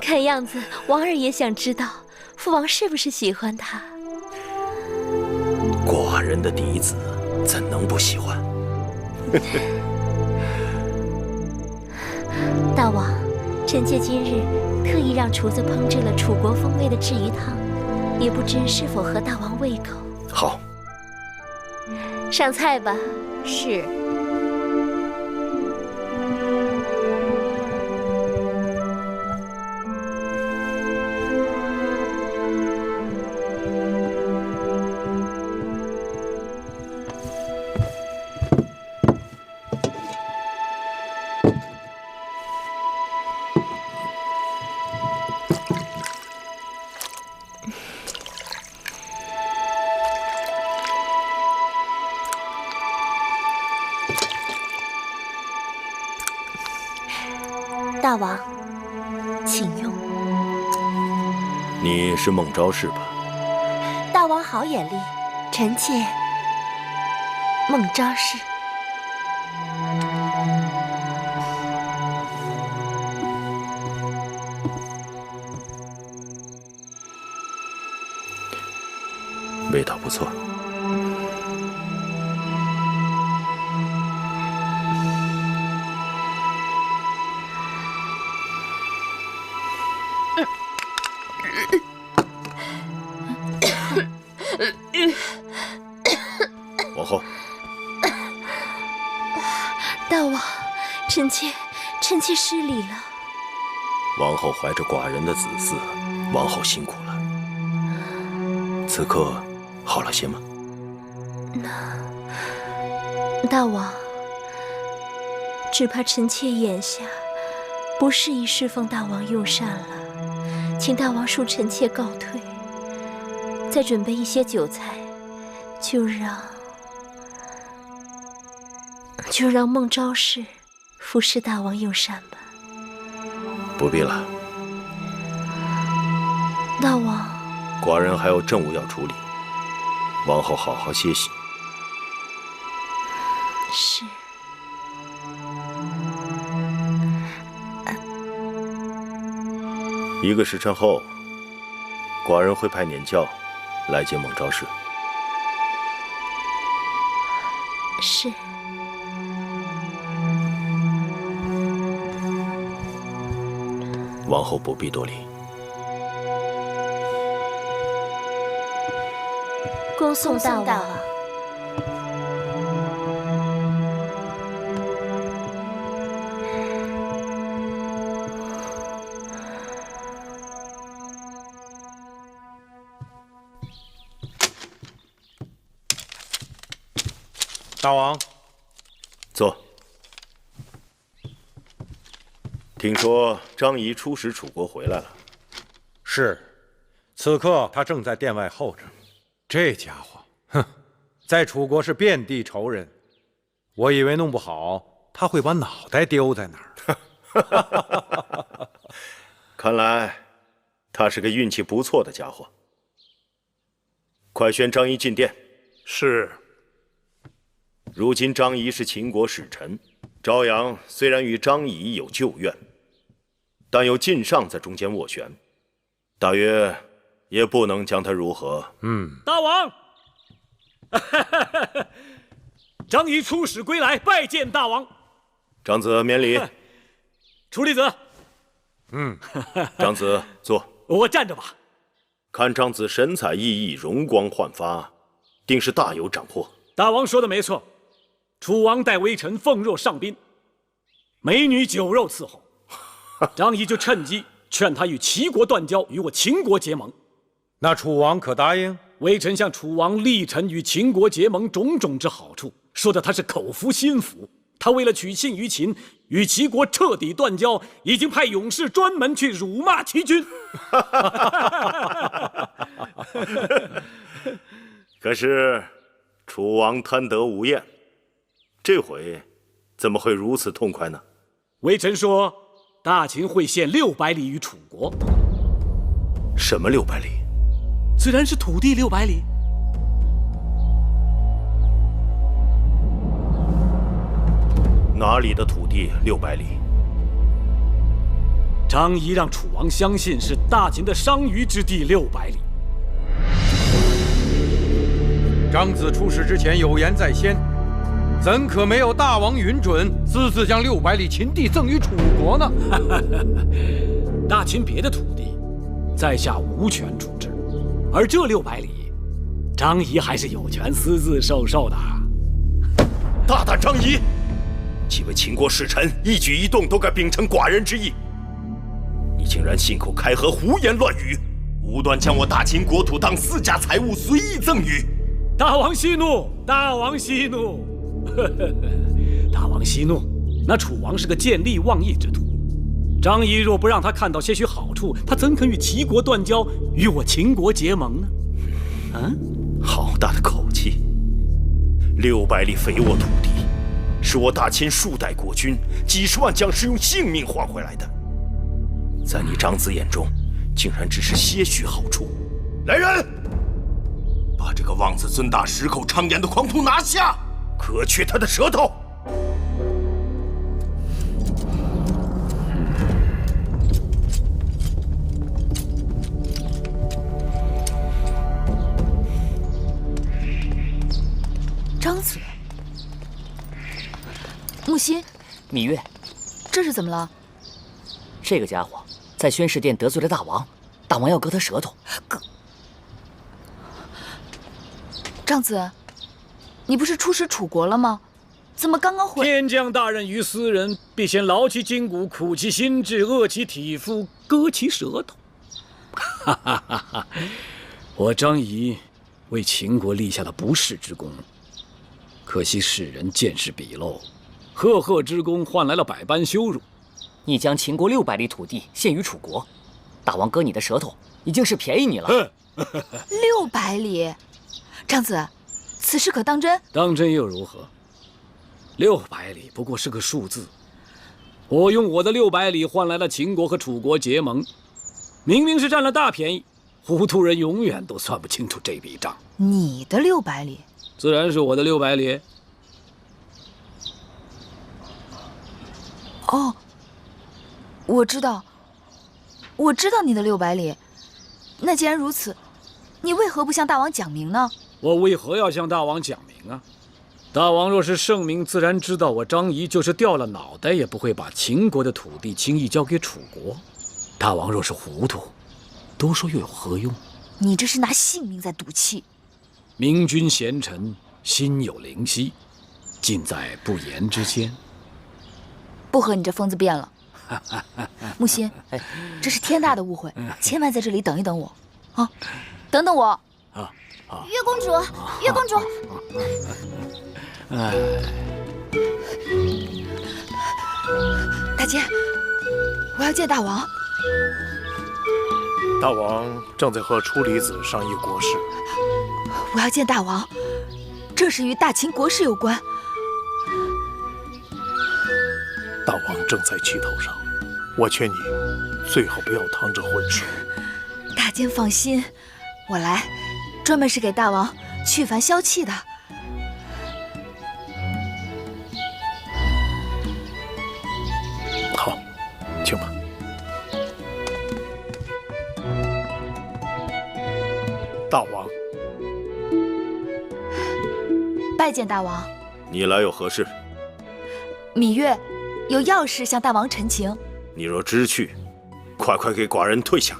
看样子，王儿也想知道父王是不是喜欢他。寡人的嫡子怎能不喜欢？大王，臣妾今日特意让厨子烹制了楚国风味的雉鱼汤，也不知是否合大王胃口。好，上菜吧。是。大王，请用。你是孟昭氏吧？大王好眼力，臣妾孟昭氏。味道不错。王后，大王，臣妾失礼了。王后怀着寡人的子嗣，王后辛苦了。此刻好了些吗？大王，只怕臣妾眼下不适宜侍奉大王用膳了，请大王恕臣妾告退。再准备一些酒菜，就让孟昭氏服侍大王用膳吧。不必了，大王。寡人还有政务要处理，王后好好歇息。是。1个时辰后，寡人会派辇轿来接孟昭氏。是。王后不必多礼。恭送大王。大王，坐。听说张仪出使楚国回来了。是，此刻他正在殿外候着。这家伙，哼，在楚国是遍地仇人。我以为弄不好他会把脑袋丢在那儿。看来他是个运气不错的家伙。快宣张仪进殿。是。如今张仪是秦国使臣，昭阳虽然与张仪有旧怨，但有晋上在中间斡旋，大约也不能将他如何。大王，张仪出使归来，拜见大王。长子免礼。楚弟子。长子坐。我站着吧。看长子神采奕奕，容光焕发，定是大有斩获。大王说的没错。楚王待微臣奉若上宾，美女酒肉伺候，张仪就趁机劝他与齐国断交，与我秦国结盟。那楚王可答应？微臣向楚王力陈与秦国结盟种种之好处，说的他是口服心服。他为了取信于秦，与齐国彻底断交，已经派勇士专门去辱骂齐军。可是楚王贪得无厌，这回怎么会如此痛快呢？微臣说，大秦会献600里于楚国。什么600里？自然是土地600里。哪里的土地600里？张仪让楚王相信是大秦的商於之地600里。长子出使之前有言在先，怎可没有大王允准，私自将600里秦地赠与楚国呢？大秦别的土地，在下无权处置，而这600里，张仪还是有权私自授受的。大胆张仪，几位秦国使臣一举一动都该秉承寡人之意，你竟然信口开河，胡言乱语，无端将我大秦国土当私家财物随意赠与。大王息怒，大王息怒，大王息怒。那楚王是个见利忘义之徒，张仪若不让他看到些许好处，他怎肯与齐国断交，与我秦国结盟呢？好大的口气！600里肥沃土地，是我大秦数代国君、几十万将士用性命换回来的，在你张子眼中，竟然只是些许好处。来人，把这个妄自尊大、矢口昌言的狂徒拿下，割去他的舌头！张子，木心，芈月，这是怎么了？这个家伙在宣誓殿得罪了大王，大王要割他舌头。张子，你不是出使楚国了吗？怎么刚刚回？天降大任于斯人，必先劳其筋骨，苦其心志，饿其体肤，割其舌头。哈哈哈哈！我张仪为秦国立下了不世之功。可惜世人见识鄙陋，赫赫之功换来了百般羞辱。你将秦国600里土地献于楚国，大王割你的舌头，已经是便宜你了。600里，张子，此事可当真？当真又如何？600里不过是个数字。我用我的600里换来了秦国和楚国结盟，明明是占了大便宜。糊涂人永远都算不清楚这笔账。你的600里？自然是我的600里。哦，我知道你的600里。那既然如此，你为何不向大王讲明呢？我为何要向大王讲明啊？大王若是圣明，自然知道我张仪就是掉了脑袋也不会把秦国的土地轻易交给楚国。大王若是糊涂，多说又有何用？你这是拿性命在赌气。明君贤臣，心有灵犀，尽在不言之间。不和你这疯子辩了。木心，这是天大的误会，千万在这里等一等我，啊，等等我。月公主，月公主。大姐，我要见大王。大王正在和楚离子商议国事。我要见大王，这事与大秦国事有关。大王正在气头上，我劝你最好不要趟这浑水。大监放心，我来专门是给大王去烦消气的。好，请吧。大王，拜见大王。你来有何事？芈月有要事向大王陈情。你若知趣，快给寡人退下。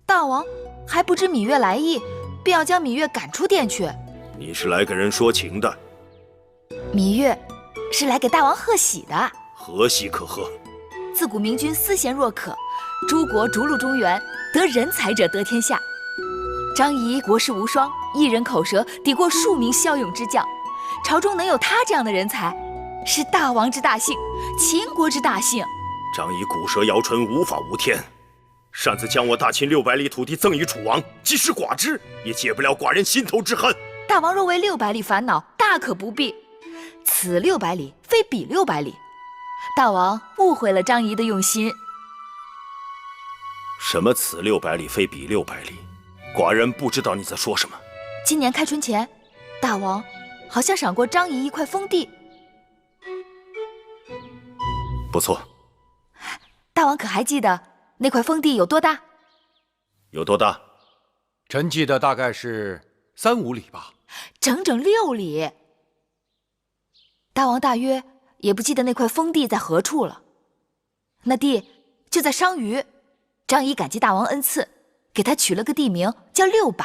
大王还不知芈月来意，便要将芈月赶出殿去。你是来给人说情的？芈月是来给大王贺喜的。何喜可贺？自古明君思贤若渴，诸国逐鹿中原，得人才者得天下。张仪国士无双，一人口舌抵过数名骁勇之将，朝中能有他这样的人才，是大王之大幸，秦国之大幸。张仪骨舌摇唇，无法无天，擅自将我大秦600里土地赠与楚王，即使寡之，也解不了寡人心头之恨。大王若为600里烦恼，大可不必。此600里非彼600里，大王误会了张仪的用心。什么此600里非彼600里？寡人不知道你在说什么。今年开春前，大王好像赏过张仪一块封地。不错。大王可还记得那块封地有多大？有多大？臣记得大概是3、5里吧。整整6里。大王大约也不记得那块封地在何处了。那地就在商於。张仪感激大王恩赐，给他取了个地名叫600。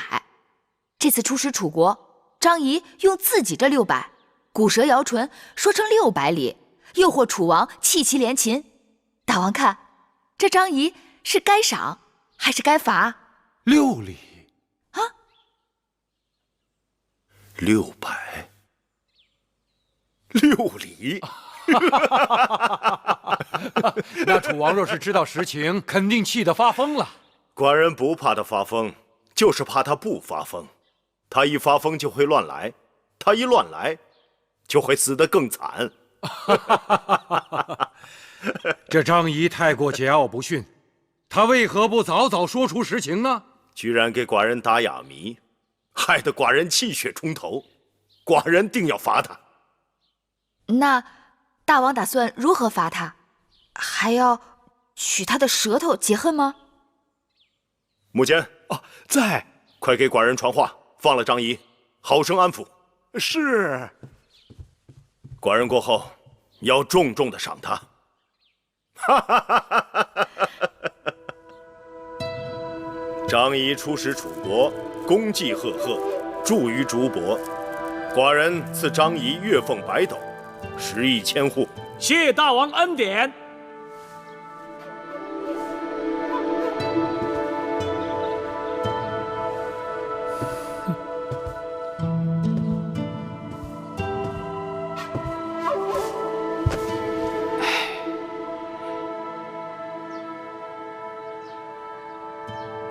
这次出使楚国，张仪用自己这600，古舌摇唇说成600里，诱惑楚王弃其连秦。大王看，这张仪是该赏还是该罚？6里啊，600，6里。那楚王若是知道实情，肯定气得发疯了。寡人不怕他发疯，就是怕他不发疯。他一发疯就会乱来，他一乱来，就会死得更惨。这张仪太过桀骜不驯，他为何不早早说出实情呢？居然给寡人打哑谜，害得寡人气血冲头，寡人定要罚他。那大王打算如何罚他？还要取他的舌头解恨吗？木坚在，快给寡人传话，放了张仪，好生安抚。是。寡人过后要重重的赏他。张仪出使楚国，功绩赫赫，著于竹帛。寡人赐张仪月俸100斗，10亿千户。谢大王恩典。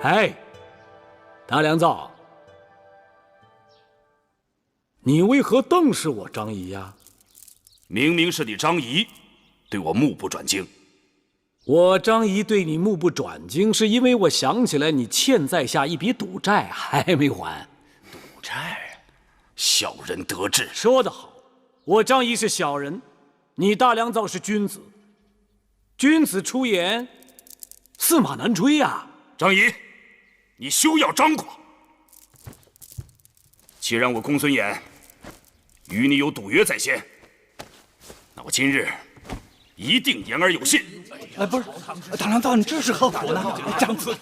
哎，大良造，你为何瞪视我张仪呀？明明是你张仪对我目不转睛。我张仪对你目不转睛，是因为我想起来你欠在下一笔赌债还没还。赌债，小人得志。说得好，我张仪是小人，你大良造是君子。君子出言，驷马难追呀。张仪，你休要张狂。既然我公孙衍与你有赌约在先，那我今日一定言而有信。不是，大良造，你这是何苦呢？张子，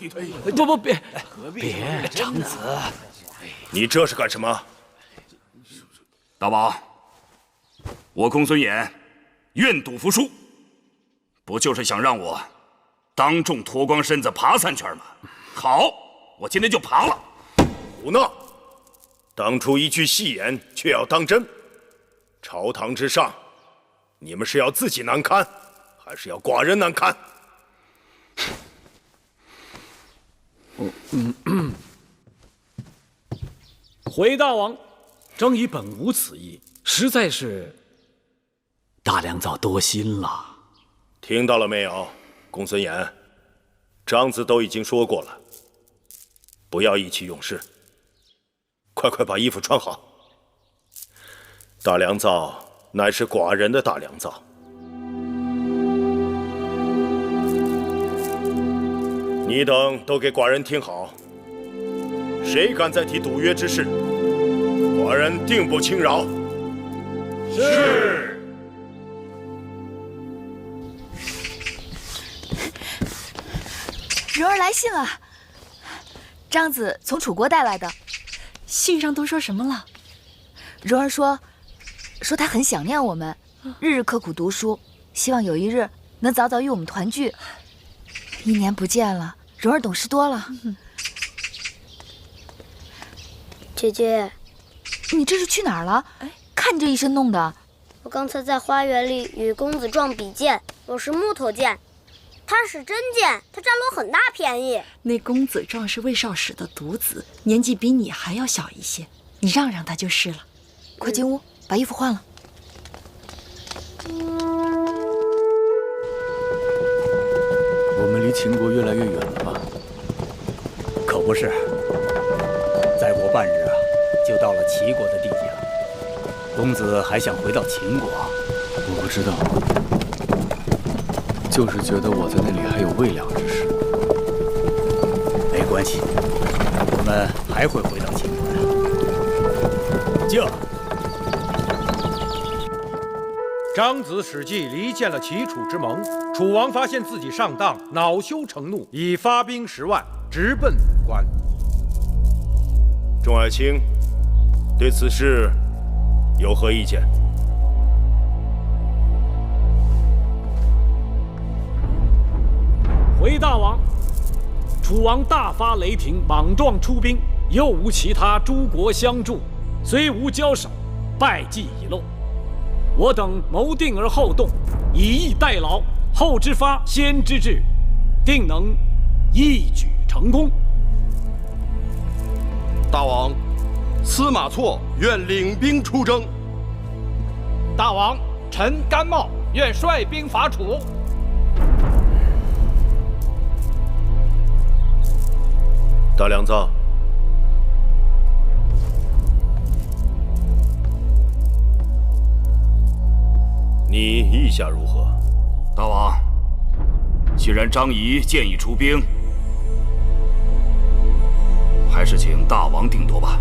别，张子，你这是干什么？大王，我公孙衍愿赌服输，不就是想让我当众脱光身子爬3圈吗？好，我今天就爬了。胡闹！当初一句戏言，却要当真。朝堂之上，你们是要自己难堪，还是要寡人难堪？回大王，张仪本无此意，实在是大良造多心了。听到了没有，公孙衍？张子都已经说过了，不要意气用事。快把衣服穿好。大良造乃是寡人的大良造，你等都给寡人听好，谁敢再提赌约之事，寡人定不轻饶。是。柔儿来信了，张子从楚国带来的。信上都说什么了？柔儿说他很想念我们，日日刻苦读书，希望有一日能早早与我们团聚。1年不见了，柔儿懂事多了。姐姐，你这是去哪儿了？看你这一身弄的。我刚才在花园里与公子撞比剑，我是木头剑，他是真剑，他占了我很大便宜。那公子壮是魏少使的独子，年纪比你还要小一些，你让让他就是了。快进屋，把衣服换了。我们离秦国越来越远了吧？可不是，再过半日啊，就到了齐国的地界了。公子还想回到秦国？我不知道，就是觉得我在那里还有未了之事。没关系，我们还会回到秦国的。驾！张子使计离间了齐楚之盟，楚王发现自己上当，恼羞成怒，已发兵10万，直奔官。众爱卿，对此事有何意见？回大王，楚王大发雷霆，莽撞出兵，又无其他诸国相助，虽无交手，败绩已露。我等谋定而后动，以逸待劳，后之发，先之至，定能一举成功。大王，司马错愿领兵出征。大王，臣甘茂愿率兵伐楚。大良造，你意下如何？大王，既然张仪建议出兵，还是请大王定夺吧。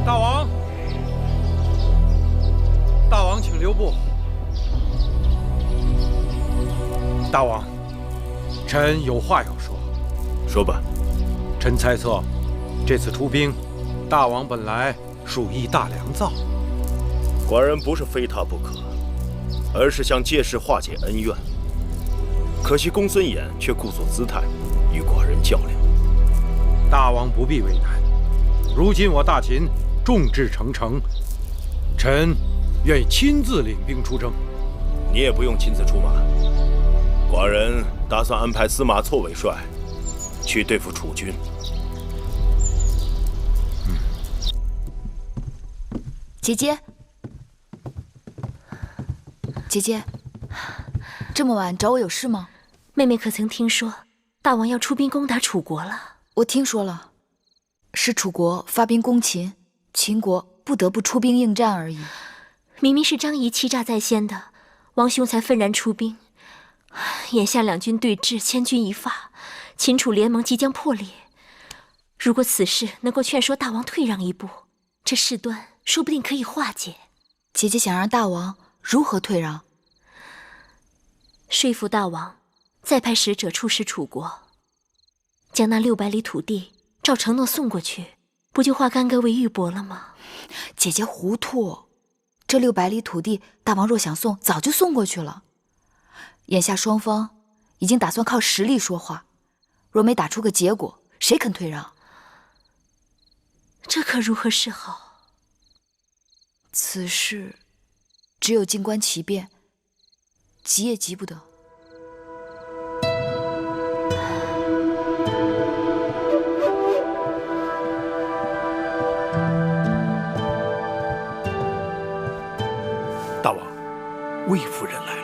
大王，大王，请留步。大王，臣有话要说。说吧。臣猜测，这次出兵，大王本来属意大良造。寡人不是非他不可，而是想借势化解恩怨。可惜公孙衍却故作姿态，与寡人较量。大王不必为难。如今我大秦众志成城，臣愿意亲自领兵出征。你也不用亲自出马。寡人打算安排司马错为帅，去对付楚军。姐姐，姐姐，这么晚找我有事吗？妹妹可曾听说大王要出兵攻打楚国了？我听说了，是楚国发兵攻秦，秦国不得不出兵应战而已。明明是张仪欺诈在先的，王兄才愤然出兵。眼下两军对峙，千钧一发，秦楚联盟即将破裂。如果此事能够劝说大王退让一步，这事端说不定可以化解。姐姐想让大王如何退让？说服大王再派使者出使楚国，将那600里土地照承诺送过去，不就化干戈为玉帛了吗？姐姐糊涂，这600里土地，大王若想送，早就送过去了。眼下双方已经打算靠实力说话，若没打出个结果，谁肯退让？这可如何是好？此事只有静观其变，急也急不得。大王，魏夫人来了。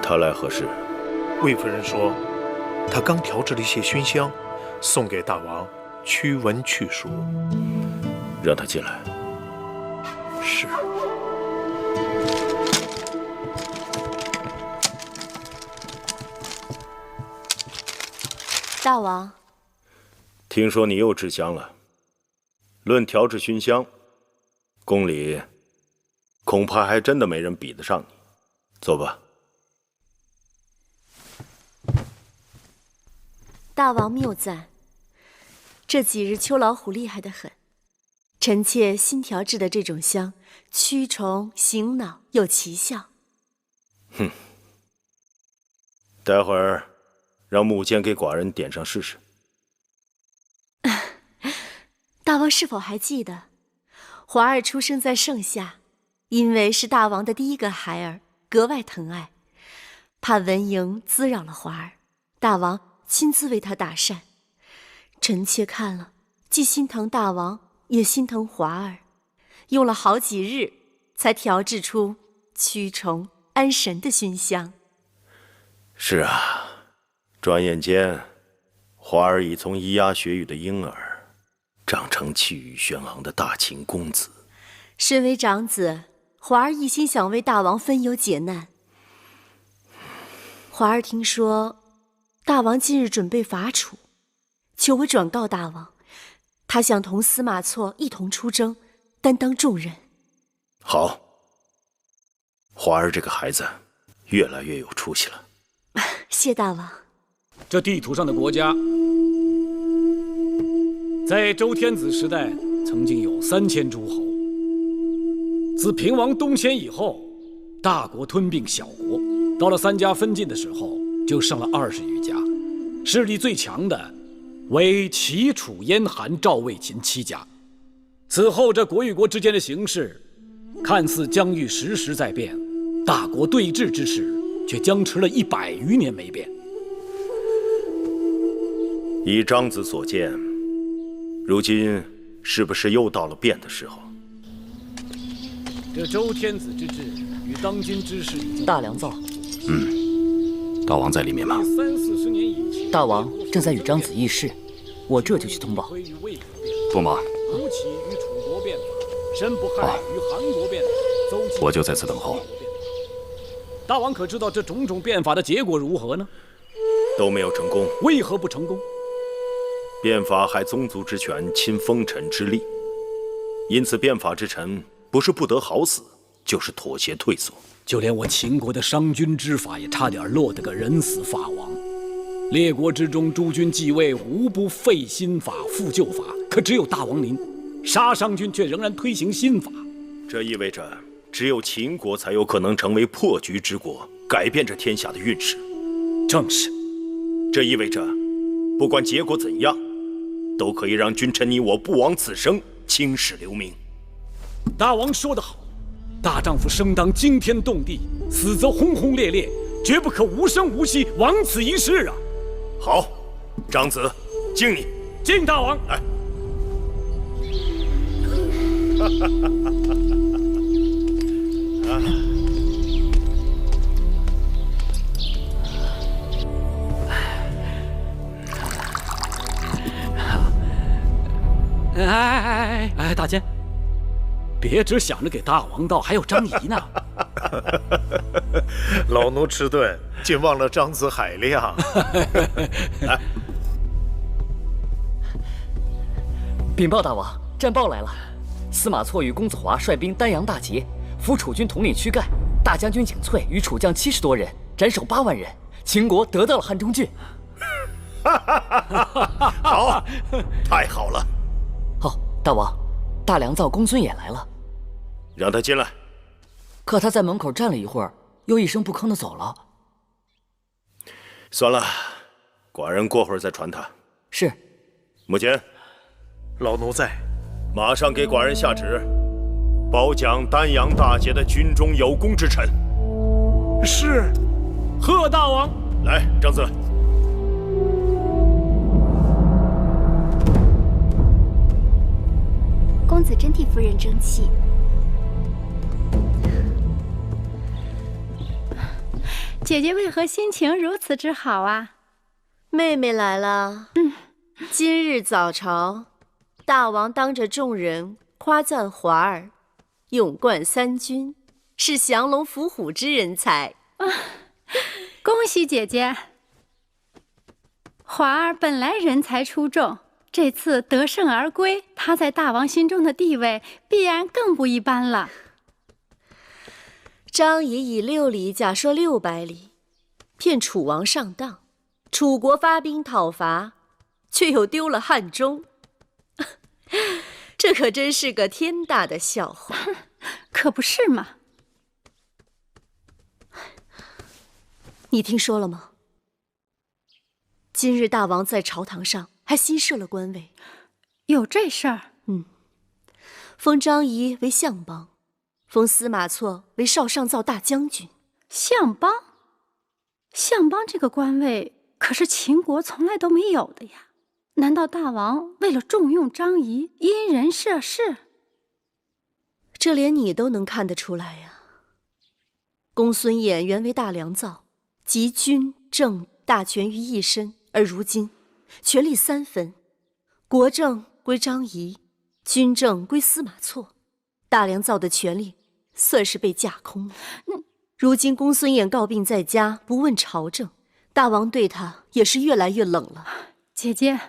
她来何事？魏夫人说，她刚调制了一些熏香，送给大王驱蚊去暑。让她进来。是。大王，听说你又制香了。论调制熏香，宫里恐怕还真的没人比得上你。走吧。大王谬赞，这几日秋老虎厉害得很。臣妾新调制的这种香，驱虫醒脑有奇效。哼，待会儿让木坚给寡人点上试试。大王是否还记得，华儿出生在盛夏，因为是大王的第一个孩儿，格外疼爱，怕蚊蝇滋扰了华儿，大王亲自为他打扇。臣妾看了，既心疼大王，也心疼华儿，用了好几日，才调制出驱虫安神的熏香。是啊，转眼间，华儿已从咿呀学语的婴儿，长成气宇轩昂的大秦公子。身为长子，华儿一心想为大王分忧解难。华儿听说大王近日准备伐楚，求我转告大王，他想同司马错一同出征，担当重任。好，华儿这个孩子越来越有出息了。谢大王。这地图上的国家，在周天子时代曾经有3000诸侯。自平王东迁以后，大国吞并小国，到了3家分晋的时候，就剩了20余家。势力最强的为齐、楚、燕、韩、赵、魏、秦7家。此后，这国与国之间的形势看似疆域时时在变，大国对峙之势却僵持了100余年没变。依张子所见，如今是不是又到了变的时候？这周天子之治与当今之事已经大良造。大王在里面吗？30-40年以前，大王正在与张子议事，我这就去通报。不忙，吴起与楚国变法，申不害与韩国变法，邹忌我就在此等候。大王可知道这种种变法的结果如何呢？都没有成功。为何不成功？变法害宗族之权，侵封臣之利，因此变法之臣不是不得好死，就是妥协退缩。就连我秦国的商君之法也差点落得个人死法亡。列国之中，诸君继位无不废新法复旧法，可只有大王您杀商君却仍然推行新法。这意味着只有秦国才有可能成为破局之国，改变这天下的运势。正是。这意味着不管结果怎样，都可以让君臣你我不枉此生，青史留名。大王说得好，大丈夫生当惊天动地，死则轰轰烈烈，绝不可无声无息，枉此一世啊！好，张子，敬你。敬大王。来。哎，大监，别只想着给大王倒，还有张仪呢。老奴迟钝，竟忘了张子海量。来，禀报大王，战报来了。司马错与公子华率兵丹阳大捷，俘楚军统领屈盖，大将军景翠与楚将70多人，斩首8万人，秦国得到了汉中郡。好，太好了。哦，大王，大良造公孙衍来了，让他进来。可他在门口站了一会儿，又一声不吭地走了。算了，寡人过会儿再传他。是。母亲，老奴在。马上给寡人下旨，褒奖丹阳大捷的军中有功之臣。是。贺大王。来，张子。公子真替夫人争气。姐姐为何心情如此之好啊？妹妹来了。今日早朝，大王当着众人夸赞华儿勇冠3军，是降龙伏虎之人才。恭喜姐姐！华儿本来人才出众，这次得胜而归，他在大王心中的地位必然更不一般了。张仪以6里假设600里，骗楚王上当，楚国发兵讨伐，却又丢了汉中，这可真是个天大的笑话。可不是嘛？你听说了吗？今日大王在朝堂上还新设了官位。有这事儿？封张仪为相邦，封司马错为少上造大将军。相邦？相邦这个官位可是秦国从来都没有的呀。难道大王为了重用张仪，因人设事？这连你都能看得出来呀。公孙衍原为大良造，集军政大权于一身，而如今权力3分，国政归张仪，军政归司马错，大良造的权力算是被架空了。如今公孙衍告病在家，不问朝政，大王对他也是越来越冷了。姐姐，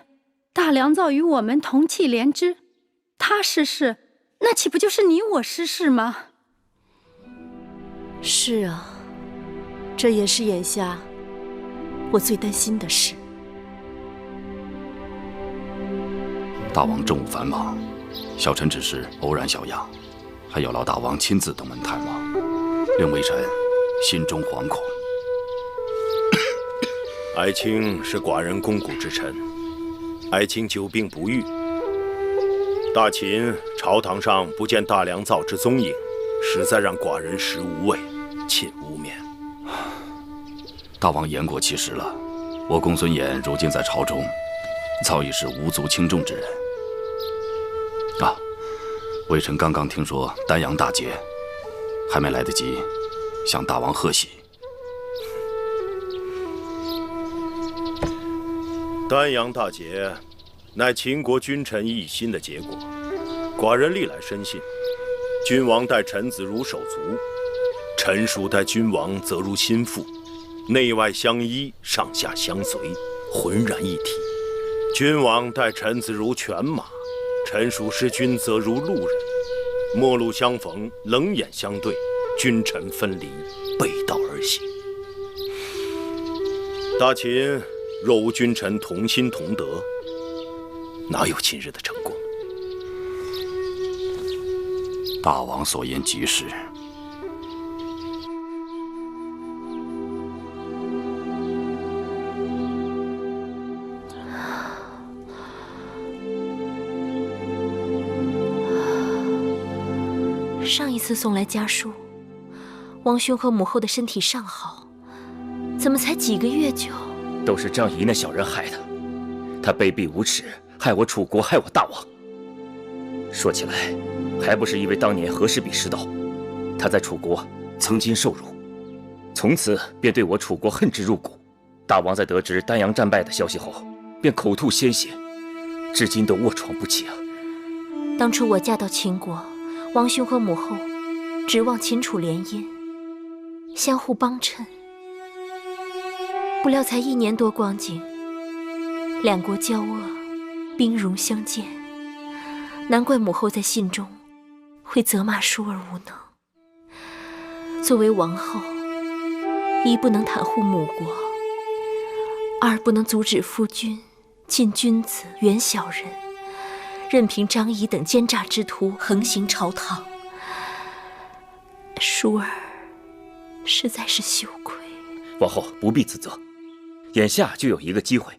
大良造与我们同气连枝，他失势，那岂不就是你我失势吗？是啊，这也是眼下我最担心的事。大王政务繁忙，小臣只是偶然小恙，还有劳大王亲自登门探望，令微臣心中惶恐。爱卿是寡人肱骨之臣，爱卿久病不愈，大秦朝堂上不见大良造之踪影，实在让寡人食无味，寝无眠。大王言过其实了，我公孙衍如今在朝中，早已是无足轻重之人。啊，微臣刚刚听说丹阳大捷，还没来得及向大王贺喜。丹阳大捷，乃秦国君臣一心的结果。寡人历来深信，君王待臣子如手足，臣属待君王则如心腹，内外相依，上下相随，浑然一体。君王待臣子如犬马，臣属失君则如路人，陌路相逢，冷眼相对，君臣分离，背道而行。大秦若无君臣同心同德，哪有今日的成功？大王所言极是。上一次送来家书，王兄和母后的身体尚好，怎么才几个月就……都是张仪那小人害的，他卑鄙无耻，害我楚国，害我大王。说起来，还不是因为当年和氏璧失道，他在楚国曾经受辱，从此便对我楚国恨之入骨。大王在得知丹阳战败的消息后，便口吐鲜血，至今都卧床不起啊。当初我嫁到秦国，王兄和母后指望秦楚联姻，相互帮衬。不料才1年多光景，两国交恶，兵戎相见，难怪母后在信中会责骂淑儿无能。作为王后，一不能袒护母国，二不能阻止夫君近君子远小人，任凭张仪等奸诈之徒横行朝堂。淑儿实在是羞愧。王后不必自责，眼下就有一个机会，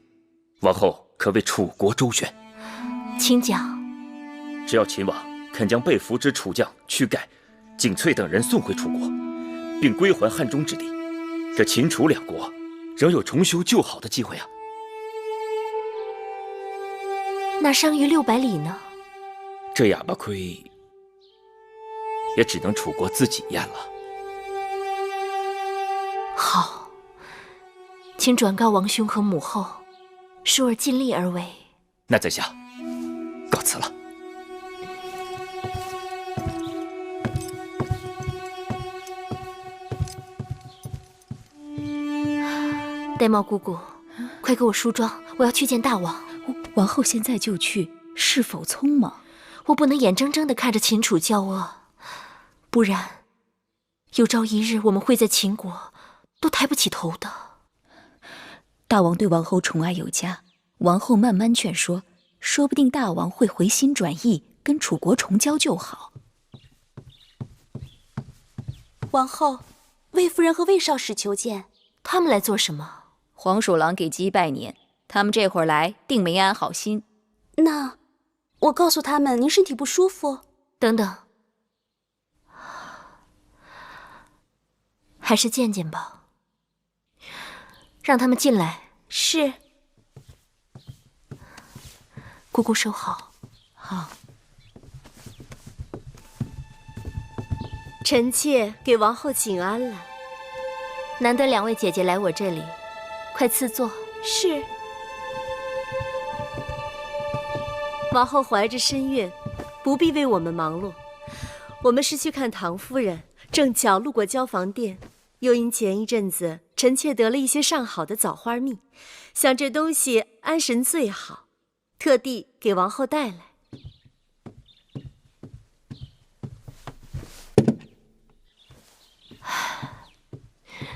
王后可为楚国周旋。请讲。只要秦王肯将被俘之楚将屈盖、景翠等人送回楚国，并归还汉中之地，这秦楚两国仍有重修旧好的机会啊。那伤于600里呢？这哑巴亏也只能楚国自己咽了。好，请转告王兄和母后，淑儿尽力而为。那在下告辞了。玳瑁姑姑，快给我梳妆，我要去见大王。王后现在就去，是否匆忙？我不能眼睁睁地看着秦楚交恶，不然有朝一日我们会在秦国都抬不起头的。大王对王后宠爱有加，王后慢慢劝说，说不定大王会回心转意，跟楚国重交旧好。王后，魏夫人和魏少使求见。他们来做什么？黄鼠狼给鸡拜年，他们这会儿来定没安好心。那我告诉他们您身体不舒服。等等，还是见见吧。让他们进来。是。姑姑收好。好。臣妾给王后请安了。难得2位姐姐来我这里，快赐座。是。王后怀着身孕，不必为我们忙碌。我们是去看唐夫人，正巧路过交房店，又因前一阵子臣妾得了一些上好的枣花蜜，想这东西安神最好，特地给王后带来。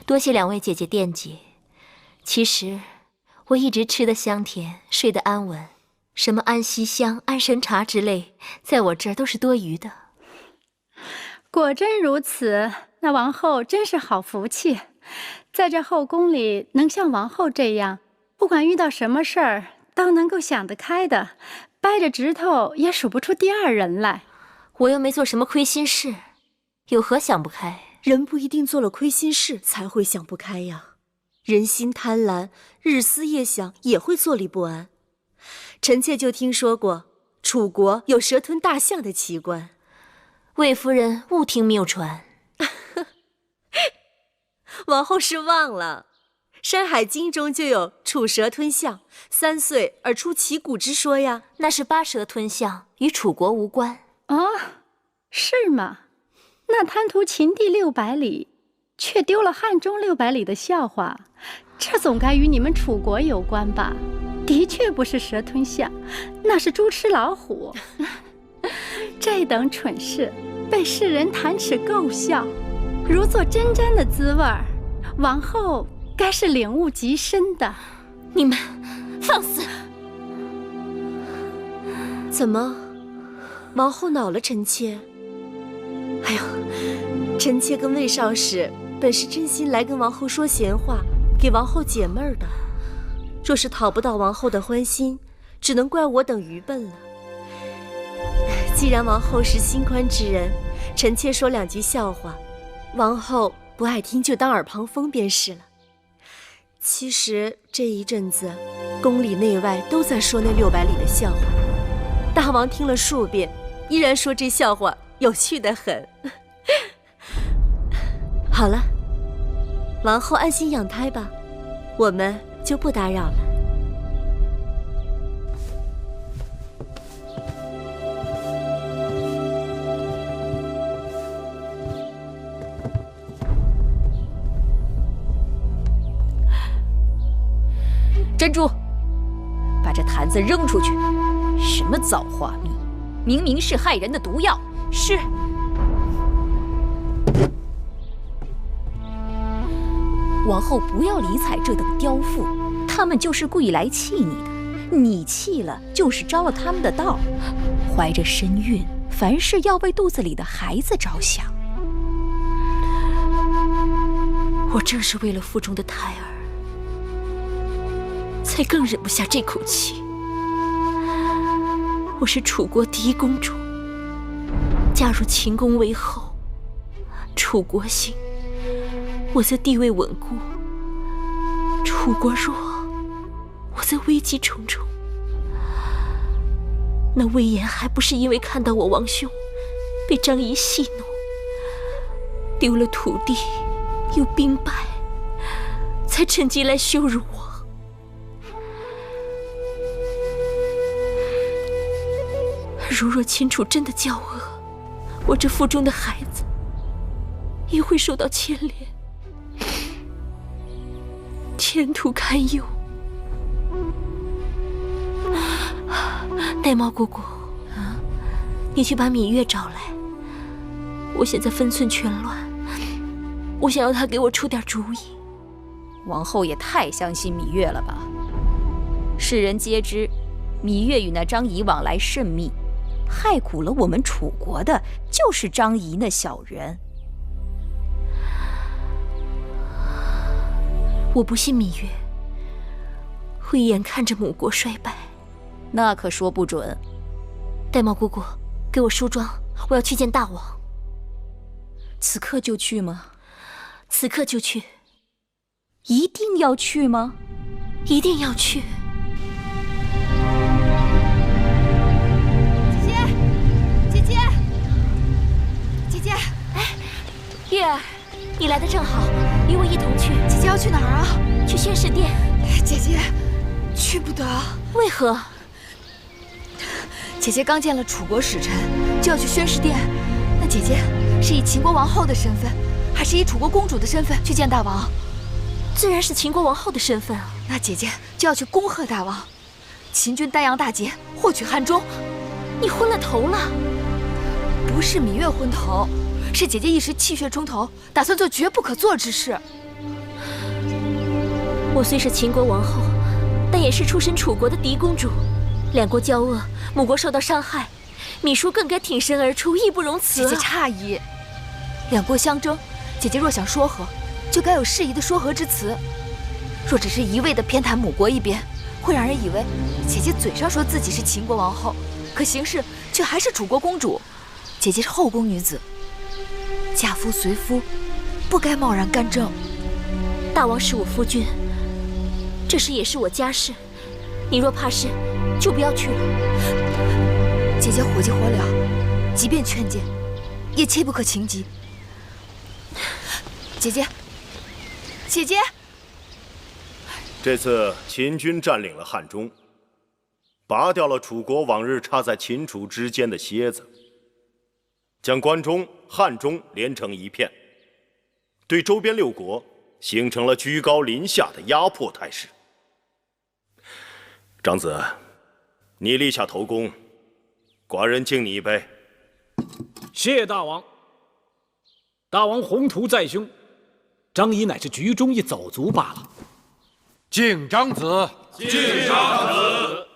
多谢两位姐姐惦记。其实我一直吃得香甜，睡得安稳，什么安息香、安神茶之类，在我这儿都是多余的。果真如此，那王后真是好福气，在这后宫里能像王后这样，不管遇到什么事儿都能够想得开的，掰着指头也数不出第二人来。我又没做什么亏心事，有何想不开？人不一定做了亏心事才会想不开呀。人心贪婪，日思夜想也会坐立不安。臣妾就听说过，楚国有蛇吞大象的奇观。魏夫人勿听谬传。王后是忘了，《山海经》中就有楚蛇吞象，3岁而出其骨之说呀。那是八蛇吞象，与楚国无关。哦，是吗？那贪图秦地600里，却丢了汉中600里的笑话，这总该与你们楚国有关吧？的确不是蛇吞象，那是猪吃老虎。这等蠢事被世人弹齿够笑，如坐针毡的滋味儿，王后该是领悟极深的。你们放肆！怎么，王后恼了臣妾？哎呦，臣妾跟魏少使本是真心来跟王后说闲话，给王后解闷儿的。若是讨不到王后的欢心，只能怪我等愚笨了。既然王后是心宽之人，臣妾说2句笑话，王后不爱听就当耳旁风便是了。其实这一阵子，宫里内外都在说那600里的笑话，大王听了数遍，依然说这笑话有趣得很。好了，王后安心养胎吧，我们就不打扰了。珍珠，把这坛子扔出去！什么造化蜜，明明是害人的毒药！是。王后不要理睬这等刁妇，他们就是故意来气你的，你气了就是招了他们的道。怀着身孕，凡事要为肚子里的孩子着想。我正是为了腹中的胎儿，才更忍不下这口气。我是楚国第1公主，嫁入秦宫为后，楚国兴，我则地位稳固；楚国弱，我则危机重重。那魏延还不是因为看到我王兄被张仪戏弄，丢了土地又兵败，才趁机来羞辱我。如若秦楚真的交恶，我这腹中的孩子也会受到牵连，前途堪忧。玳瑁姑姑，你去把芈月找来。我现在分寸全乱，我想要她给我出点主意。王后也太相信芈月了吧？世人皆知，芈月与那张仪往来甚密，害苦了我们楚国的就是张仪那小人。我不信芈月会眼看着母国衰败，那可说不准。玳瑁姑姑，给我梳妆，我要去见大王。此刻就去吗？此刻就去。一定要去吗？一定要去。姐姐，哎，月儿，你来的正好，与我一同去。姐姐要去哪儿啊？去宣誓殿。姐姐，去不得。为何？姐姐刚见了楚国使臣，就要去宣誓殿。那姐姐是以秦国王后的身份，还是以楚国公主的身份去见大王？自然是秦国王后的身份啊。那姐姐就要去恭贺大王，秦军丹阳大捷，获取汉中。你昏了头了？不是芈月昏头，是姐姐一时气血冲头，打算做绝不可做之事。我虽是秦国王后，但也是出身楚国的嫡公主。两国交恶，母国受到伤害，芈姝更该挺身而出，义不容辞。姐姐诧异，两国相争，姐姐若想说和，就该有适宜的说和之词。若只是一味的偏袒母国一边，会让人以为姐姐嘴上说自己是秦国王后，可行事却还是楚国公主。姐姐是后宫女子，嫁夫随夫，不该贸然干政。大王是我夫君，这事也是我家事，你若怕事，就不要去了。姐姐火急火燎，即便劝谏，也切不可情急。姐姐，姐姐，这次秦军占领了汉中，拔掉了楚国往日插在秦楚之间的楔子，将关中、汉中连成一片，对周边六国形成了居高临下的压迫态势。长子，你立下头功，寡人敬你一杯。谢大王。大王宏图在胸，张仪乃是局中一走卒罢了。敬长子，敬长子。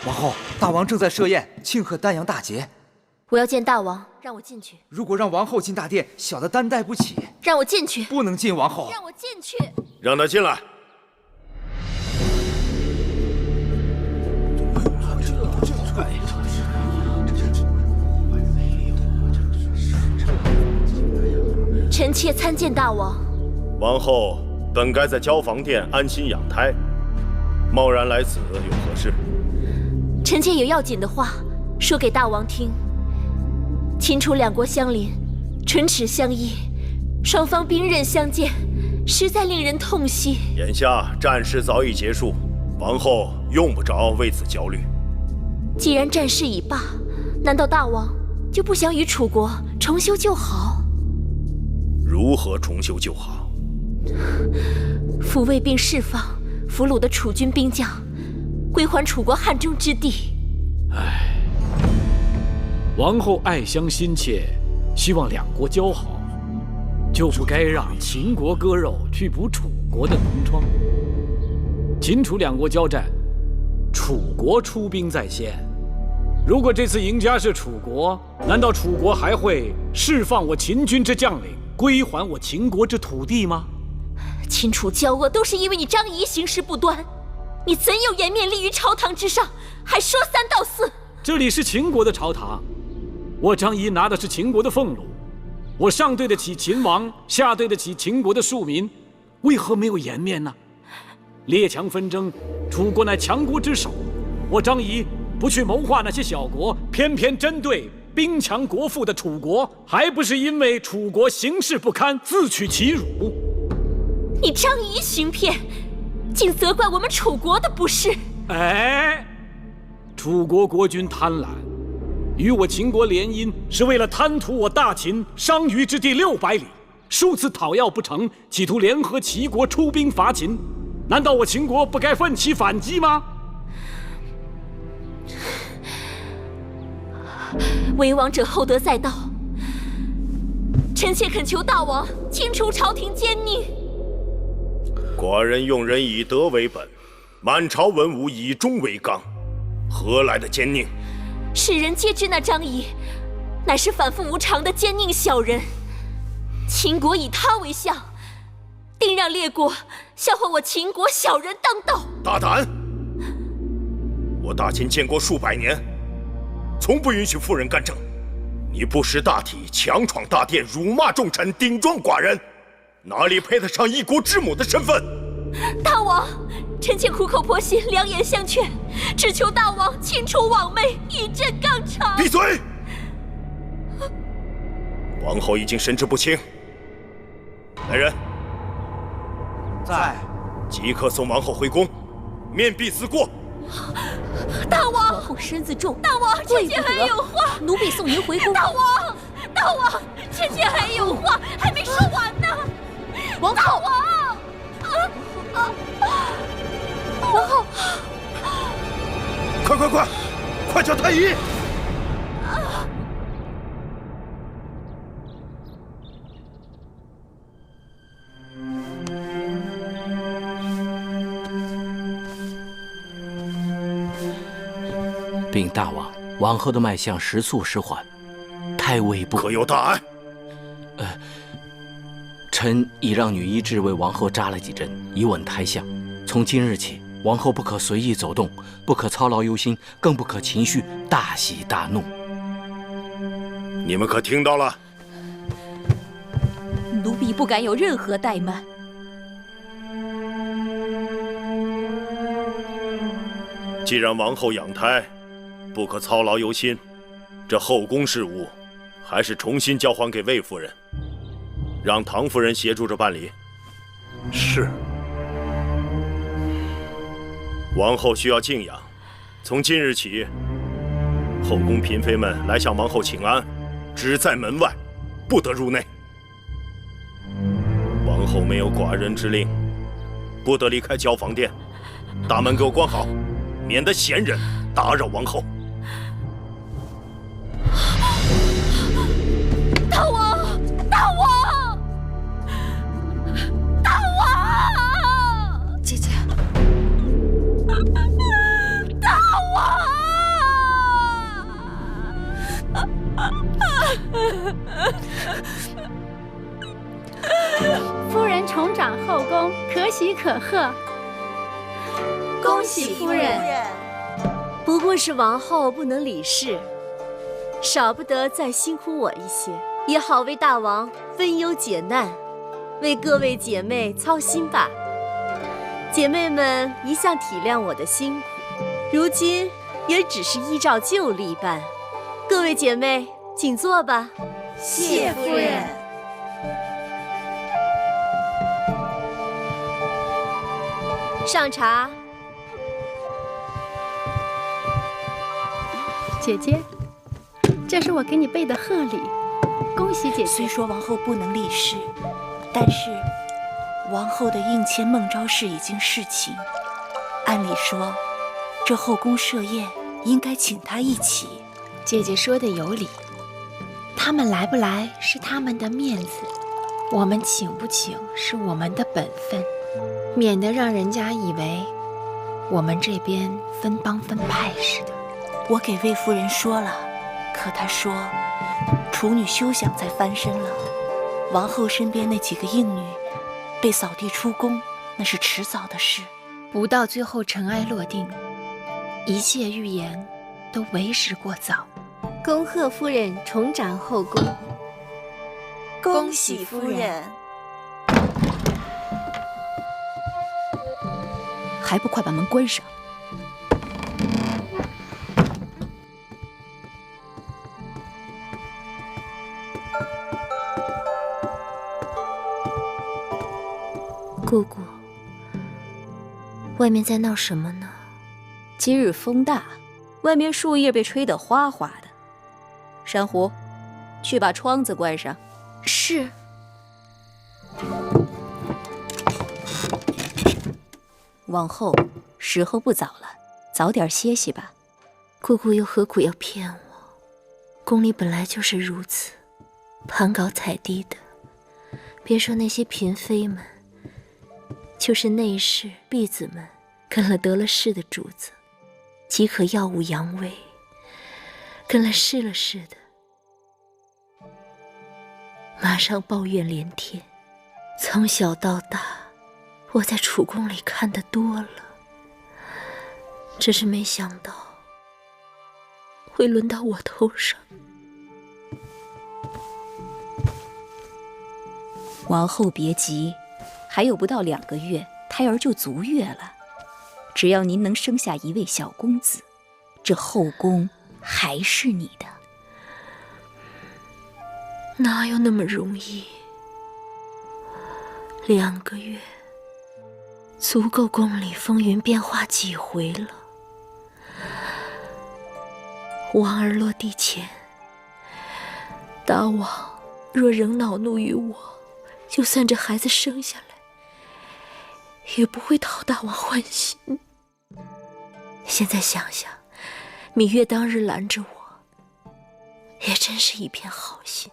王后，大王正在设宴庆贺丹阳大捷。我要见大王，让我进去。如果让王后进大殿，小的担待不起。让我进去。不能进，王后。让我进去。让他进来。臣妾参见大王。王后本该在交房殿安心养胎，贸然来此有何事？臣妾有要紧的话说给大王听。秦楚两国相邻，唇齿相依，双方兵刃相见，实在令人痛惜。眼下战事早已结束，王后用不着为此焦虑。既然战事已罢，难道大王就不想与楚国重修旧好？如何重修旧好？抚慰并释放俘虏的楚军兵将，归还楚国汉中之地。唉，王后爱乡心切，希望两国交好，就不该让秦国割肉去补楚国的脓疮。秦楚两国交战，楚国出兵在先。如果这次赢家是楚国，难道楚国还会释放我秦军之将领，归还我秦国之土地吗？秦楚交恶都是因为你张仪行事不端，你怎有颜面立于朝堂之上，还说三道四？这里是秦国的朝堂，我张仪拿的是秦国的俸禄，我上对得起秦王，下对得起秦国的庶民，为何没有颜面呢？列强纷争，楚国乃强国之首，我张仪不去谋划那些小国，偏偏针对兵强国富的楚国，还不是因为楚国行事不堪，自取其辱？你张仪行骗，竟责怪我们楚国的不是。哎，楚国国君贪婪，与我秦国联姻，是为了贪图我大秦商於之地600里，数次讨要不成，企图联合齐国出兵伐秦。难道我秦国不该奋起反击吗？为王者厚德载道，臣妾恳求大王清除朝廷奸佞。寡人用人以德为本，满朝文武以忠为纲，何来的奸佞？世人皆知那张仪乃是反复无常的奸佞小人，秦国以他为相，定让列国笑话我秦国小人当道。大胆！我大秦建国数百年，从不允许妇人干政。你不识大体，强闯大殿，辱骂重臣，顶撞寡人，哪里配得上一国之母的身份？大王，臣妾苦口婆心，良言相劝，只求大王清除枉昧，以振纲常。闭嘴！王后已经神志不清，来人，在，即刻送王后回宫，面壁思过。大王，王后身子重，大王，臣妾还有话，奴婢送您回宫。大王，大王，臣妾还有话还没说完呢。王后，大王，王后，快叫太医！禀大王，王后的脉象时速时缓，太微不可有大碍？臣已让女医治为王后扎了几针，以稳胎象。从今日起，王后不可随意走动，不可操劳忧心，更不可情绪大喜大怒。你们可听到了？奴婢不敢有任何怠慢。既然王后养胎，不可操劳忧心，这后宫事务还是重新交还给魏夫人，让唐夫人协助着办理。是。王后需要静养，从今日起，后宫嫔妃们来向王后请安，只在门外，不得入内。王后没有寡人之令，不得离开交房殿，大门给我关好，免得闲人打扰王后。大王，大王，大王！姐姐，大王！夫人重掌后宫，可喜可贺。恭喜夫人！不过是王后不能理事，少不得再辛苦我一些，也好为大王分忧解难，为各位姐妹操心吧。姐妹们一向体谅我的辛苦，如今也只是依照旧例办。各位姐妹，请坐吧。谢夫人。上茶。姐姐，这是我给你备的贺礼，恭喜姐姐。虽说王后不能立誓，但是王后的应签孟昭氏已经侍寝，按理说，这后宫设宴应该请她一起。姐姐说的有理，他们来不来是他们的面子，我们请不请是我们的本分，免得让人家以为我们这边分帮分派似的。我给魏夫人说了，可她说处女休想再翻身了。王后身边那几个应女被扫地出宫，那是迟早的事。不到最后尘埃落定，一切预言都为时过早。恭贺夫人重掌后宫。恭喜夫人！还不快把门关上！姑姑，外面在闹什么呢？今日风大，外面树叶被吹得哗哗的。珊瑚，去把窗子关上。是。王后，时候不早了，早点歇息吧。姑姑又何苦要骗我？宫里本来就是如此，攀高踩低的。别说那些嫔妃们，就是内侍婢子们，跟了得了势的主子，即可耀武扬威，跟了失了势的，马上抱怨连天。从小到大，我在储宫里看得多了，只是没想到会轮到我头上。王后别急，还有不到2个月，胎儿就足月了。只要您能生下一位小公子，这后宫还是你的。哪有那么容易？2个月足够宫里风云变化几回了。王儿落地前，大王若仍恼怒于我，就算这孩子生下来，也不会讨大王欢心。现在想想，芈月当日拦着我，也真是一片好心。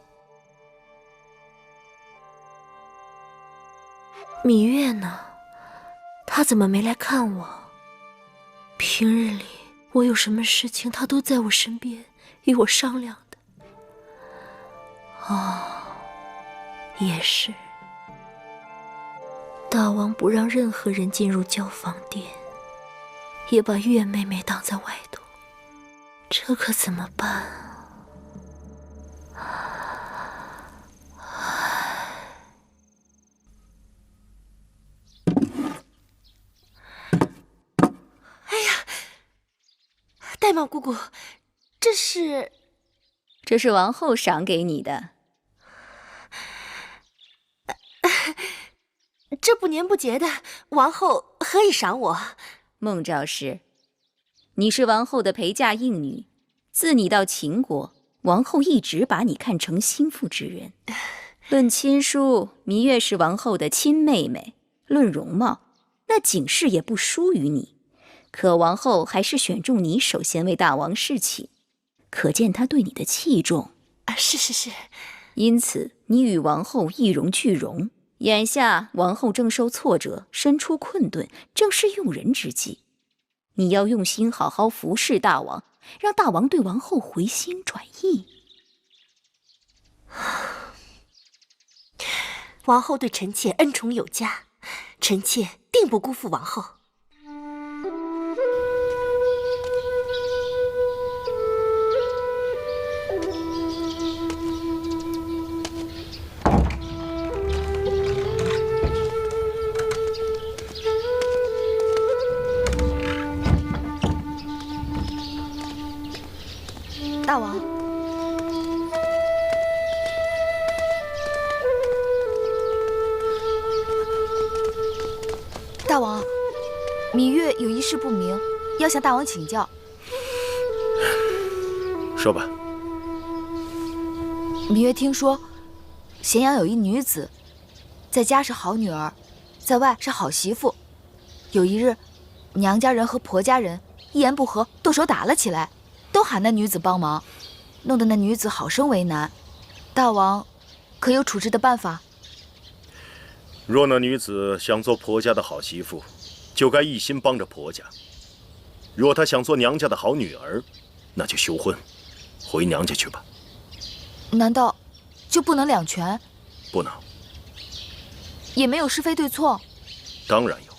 芈月呢？她怎么没来看我？平日里我有什么事情，他都在我身边与我商量的。哦，也是。大王不让任何人进入教坊殿，也把月妹妹挡在外头，这可怎么办啊？哎呀，玳瑁姑姑，这是王后赏给你的。这不年不节的，王后何以赏我？孟昭氏，你是王后的陪嫁应女，自你到秦国，王后一直把你看成心腹之人。论亲疏，芈月是王后的亲妹妹；论容貌，那景氏也不输于你。可王后还是选中你首先为大王侍寝，可见她对你的器重。是。因此，你与王后一荣俱荣。眼下王后正受挫折，身处困顿，正是用人之际。你要用心好好服侍大王，让大王对王后回心转意。王后对臣妾恩宠有加，臣妾定不辜负王后。大王，大王，芈月有一事不明，要向大王请教。说吧。芈月听说，咸阳有一女子，在家是好女儿，在外是好媳妇。有一日，娘家人和婆家人一言不合，动手打了起来。都喊那女子帮忙，弄得那女子好生为难。大王，可有处置的办法？若那女子想做婆家的好媳妇，就该一心帮着婆家；若她想做娘家的好女儿，那就休婚，回娘家去吧。难道就不能两全？不能。也没有是非对错？当然有。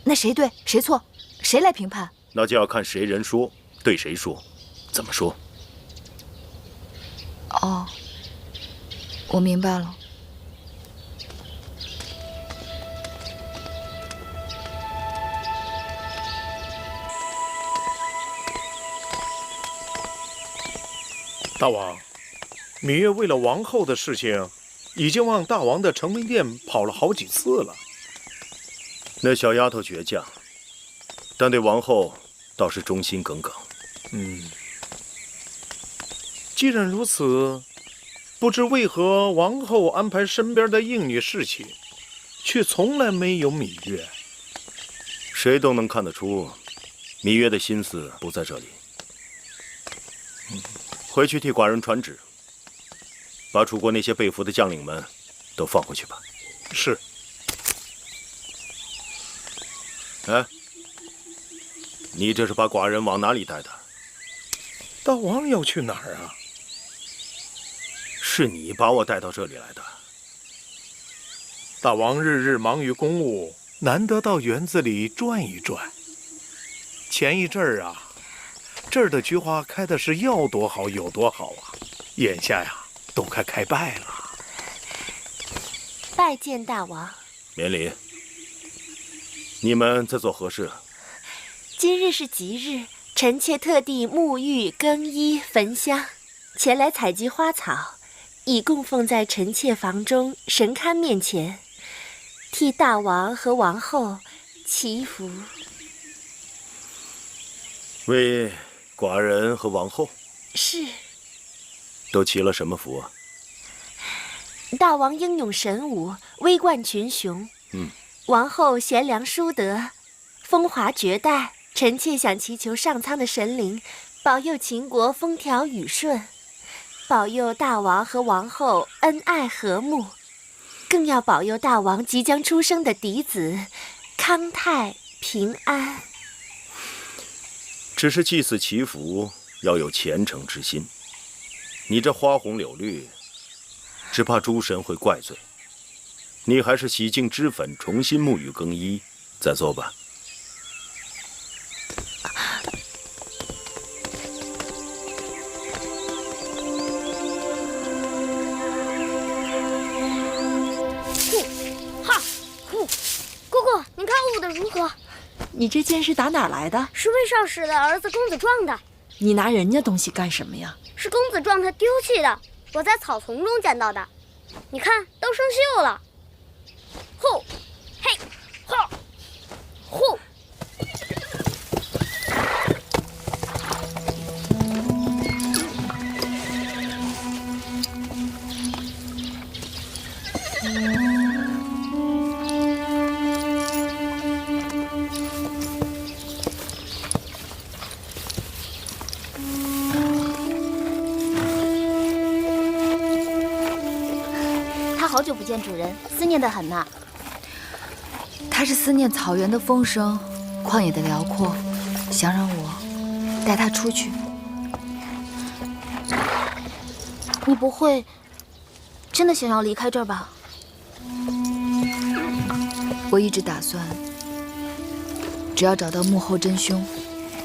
那谁对谁错，谁来评判？那就要看谁人说，对谁说。怎么说？哦，我明白了。大王，芈月为了王后的事情，已经往大王的承明殿跑了好几次了。那小丫头倔强，但对王后倒是忠心耿耿。既然如此，不知为何王后安排身边的应女侍寝，却从来没有芈月。谁都能看得出，芈月的心思不在这里。回去替寡人传旨，把楚国那些被俘的将领们都放回去吧。是。哎，你这是把寡人往哪里带的？大王要去哪儿啊？是你把我带到这里来的。大王日日忙于公务，难得到园子里转一转。前一阵儿啊，这儿的菊花开的是要多好有多好啊，眼下呀都快开败了。拜见大王。免礼。你们在做何事？今日是吉日，臣妾特地沐浴更衣焚香，前来采集花草，以供奉在臣妾房中神龛面前，替大王和王后祈福。为寡人和王后？是。都祈了什么福啊？大王英勇神武，威冠群雄。王后贤良淑德，风华绝代。臣妾想祈求上苍的神灵，保佑秦国风调雨顺，保佑大王和王后恩爱和睦，更要保佑大王即将出生的嫡子康泰平安。只是祭祀祈福要有虔诚之心。你这花红柳绿，只怕诸神会怪罪。你还是洗净脂粉，重新沐浴更衣，再做吧。姑姑，您看我舞的如何？你这剑是打哪儿来的？是魏少使的儿子公子撞的。你拿人家东西干什么呀？是公子撞他丢弃的，我在草丛中捡到的。你看，都生锈了。呼，嘿，吼，呼。好久不见主人，思念得很呐。他是思念草原的风声，旷野的辽阔，想让我带他出去。你不会真的想要离开这儿吧？我一直打算，只要找到幕后真凶，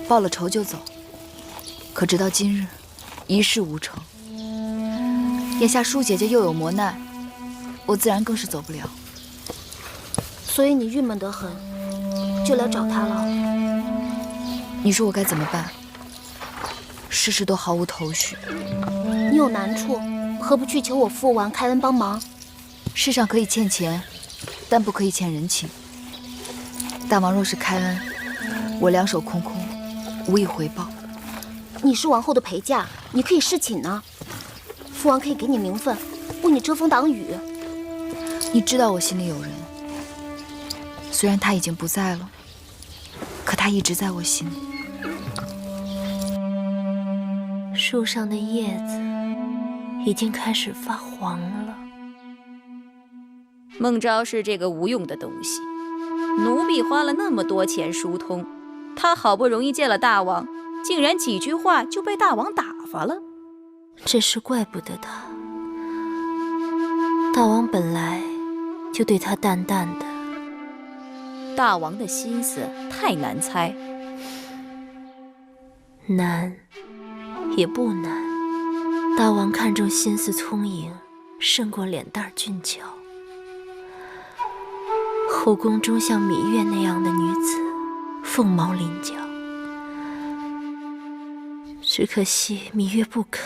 报了仇就走。可直到今日，一事无成。眼下舒姐姐又有磨难，我自然更是走不了。所以你郁闷得很，就来找他了。你说我该怎么办？事事都毫无头绪。你有难处，何不去求我父王开恩帮忙？世上可以欠钱，但不可以欠人情。大王若是开恩，我两手空空，无以回报。你是王后的陪嫁，你可以侍寝呢。父王可以给你名分，为你遮风挡雨。你知道我心里有人，虽然他已经不在了，可他一直在我心里。树上的叶子已经开始发黄了。孟昭是这个无用的东西，奴婢花了那么多钱疏通，他好不容易见了大王，竟然几句话就被大王打发了。这是怪不得他，大王本来就对他淡淡的。大王的心思太难猜，难也不难。大王看重心思聪颖，胜过脸蛋俊俏。后宫中像芈月那样的女子，凤毛麟角。只可惜芈月不肯，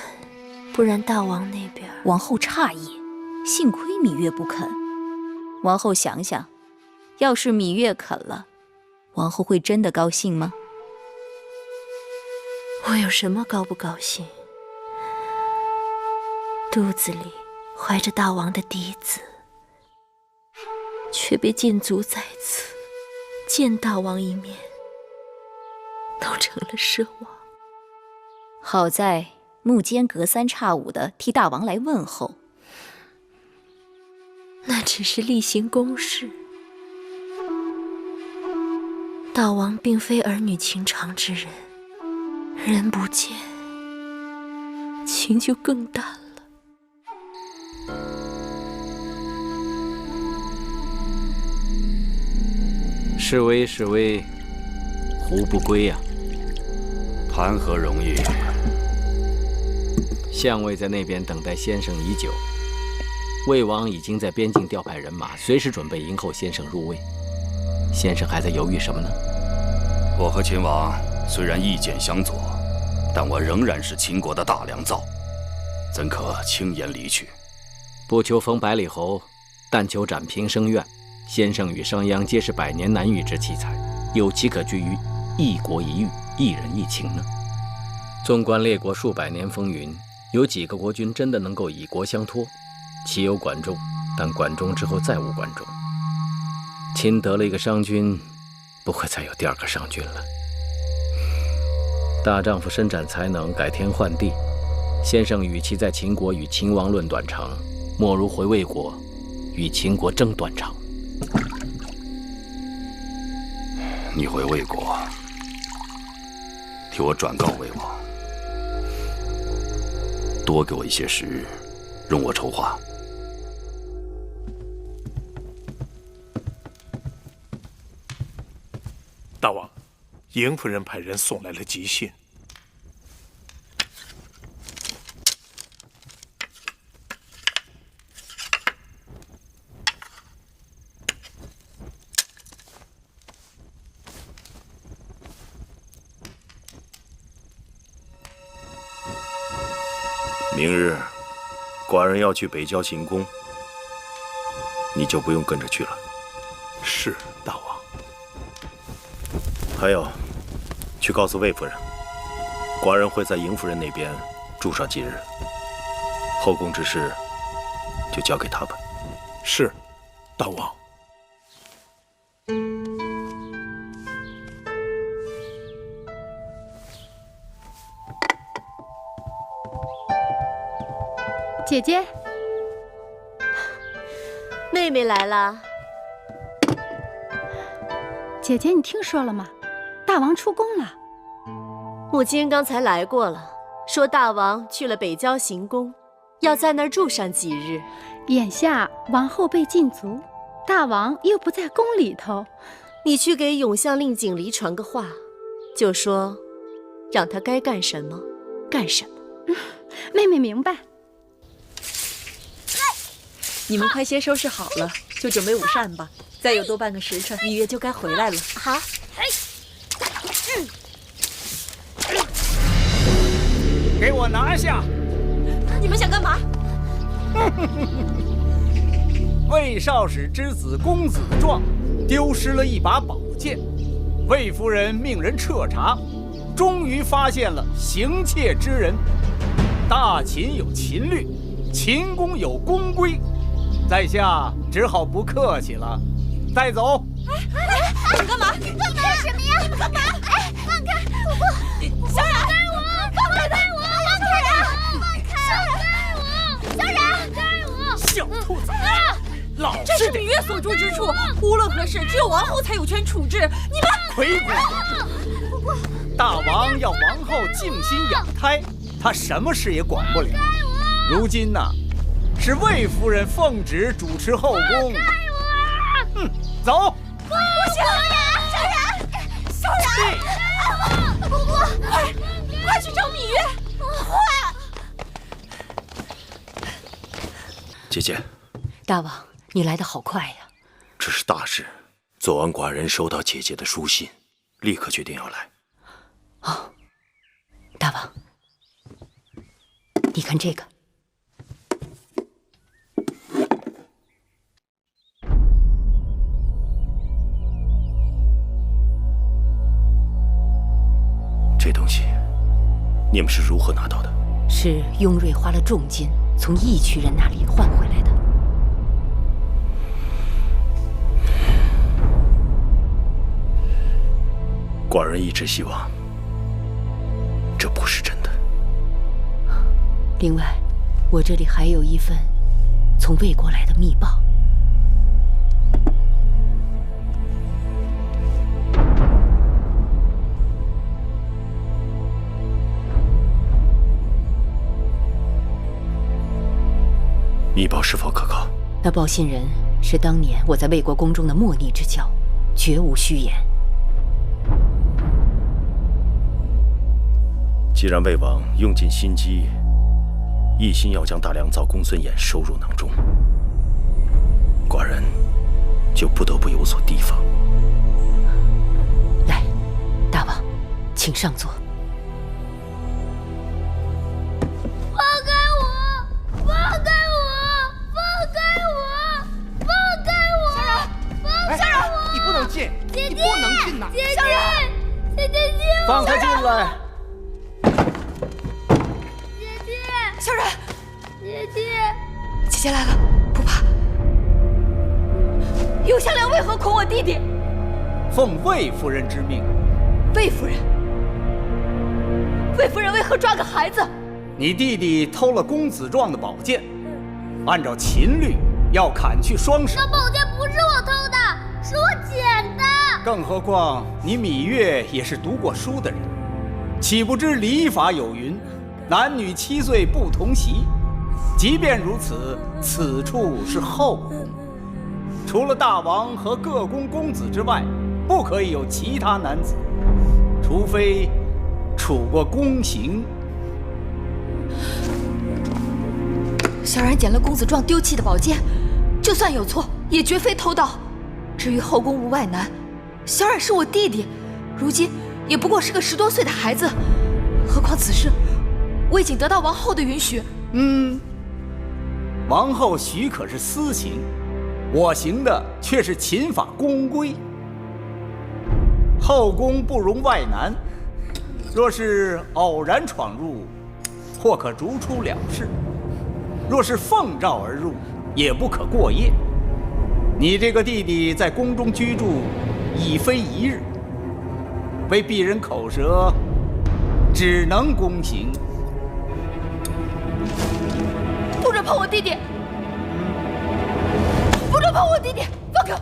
不然大王那边……王后诧异，幸亏芈月不肯。王后想想，要是芈月肯了，王后会真的高兴吗？我有什么高不高兴？肚子里怀着大王的嫡子，却被禁足在此，见大王一面都成了奢望。好在幕间隔三差五的替大王来问候，那只是例行公事。大王并非儿女情长之人，人不见，情就更淡了。示威示威，胡不归呀？谈何容易？相位在那边等待先生已久，魏王已经在边境调派人马，随时准备迎候先生入魏。先生还在犹豫什么呢？我和秦王虽然意见相左，但我仍然是秦国的大良造，怎可轻言离去？不求封百里侯，但求展平生怨。先生与商鞅皆是百年难遇之奇才，有其可居于一国一域、一人一情呢？纵观列国数百年风云，有几个国君真的能够以国相托？岂有管仲？但管仲之后再无管仲。秦得了一个商君，不会再有第二个商君了。大丈夫伸展才能，改天换地。先生与其在秦国与秦王论短长，莫如回魏国，与秦国争短长。你回魏国，替我转告魏王，多给我一些时日，容我筹划。大王，迎夫人派人送来了急信。明日，寡人要去北郊行宫，你就不用跟着去了。是，大王。还有，去告诉魏夫人，寡人会在迎夫人那边住上几日，后宫之事就交给他吧。是，大王。姐姐，妹妹来了。姐姐，你听说了吗？大王出宫了。母亲刚才来过了，说大王去了北郊行宫，要在那儿住上几日。眼下王后被禁足，大王又不在宫里头，你去给永相令景离传个话，就说让他该干什么干什么。妹妹明白。你们快些收拾好了，就准备午膳吧。再有多半个时辰，芈月就该回来了。好。给我拿下！你们想干嘛？魏少使之子公子壮丢失了一把宝剑，魏夫人命人彻查，终于发现了行窃之人。大秦有秦律，秦宫有宫规，在下只好不客气了，带走。你们干嘛？干什么呀？你们干嘛？哎，放开！不，小冉，放开我！放开我！小兔子，老这是实点！芈月所住之处，无论何事，只有王后才有权处置。你们魁姑娘，大王要王后静心养胎，他什么事也管不了。如今呢，是魏夫人奉旨主持后宫。走！不行，小冉，姑姑，快去找芈月！快！姐姐，大王，你来得好快呀！这是大事。昨晚寡人收到姐姐的书信，立刻决定要来。哦，大王，你看这个。这东西，你们是如何拿到的？是雍瑞花了重金从义渠人那里换回来的。寡人一直希望这不是真的。另外，我这里还有一份从魏国来的密报。密报是否可靠？那报信人是当年我在魏国宫中的莫逆之交，绝无虚言。既然魏王用尽心机，一心要将大良造公孙衍收入囊中，寡人就不得不有所提防。来，大王，请上座。进，姐姐，你不能进呐！姐姐，姐姐，放他进来！姐姐，小冉，姐姐，姐姐来了，不怕。永相良为何恐我弟弟？奉魏夫人之命。魏夫人，魏夫人为何抓个孩子？你弟弟偷了公子壮的宝剑，按照秦律要砍去双手。那宝剑不是我偷的。是我捡的。更何况你芈月也是读过书的人，岂不知礼法有云，男女7岁不同席。即便如此，此处是后宫，除了大王和各宫公子之外，不可以有其他男子，除非处过宫刑。小冉捡了公子壮丢弃的宝剑，就算有错，也绝非偷盗。至于后宫无外男，小冉是我弟弟，如今也不过是个10多岁的孩子，何况此事我已经得到王后的允许。王后许可是私情，我行的却是秦法宫规。后宫不容外男，若是偶然闯入，或可逐出了事；若是奉诏而入，也不可过夜。你这个弟弟在宫中居住，已非一日，为避人口舌，只能宫刑。不准碰我弟弟！不准碰我弟弟！放开！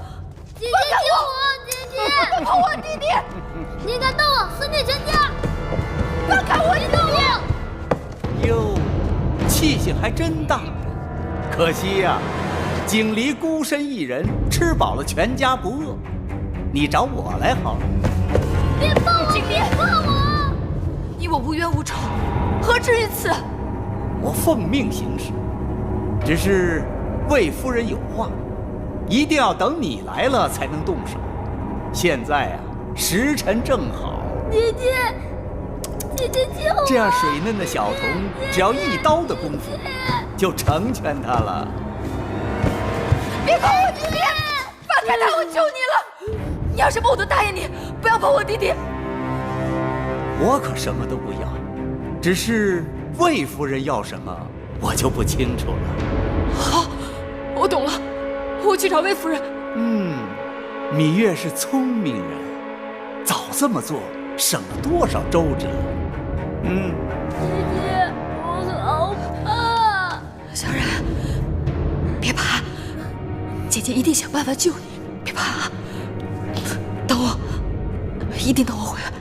姐姐救我！姐姐，不准碰我弟弟！你敢动我，死你全家！放开我！你动我！哟，气性还真大。可惜呀，景离孤身一人，吃饱了全家不饿。你找我来好了。别碰我！别碰我！你我无冤无仇，何至于此？我奉命行事，只是魏夫人有话，一定要等你来了才能动手。现在啊，时辰正好。姐姐，姐姐救我！这样水嫩的小童，只要1刀的功夫，就成全他了。别碰我弟弟！放开他！我求你了！你要什么我都答应你，不要碰我弟弟。我可什么都不要，只是魏夫人要什么，我就不清楚了。好，我懂了，我去找魏夫人。芈月是聪明人，早这么做，省了多少周折。姐姐，我好怕。小冉，别怕，姐姐一定想办法救你，别怕啊！等我，一定等我回来。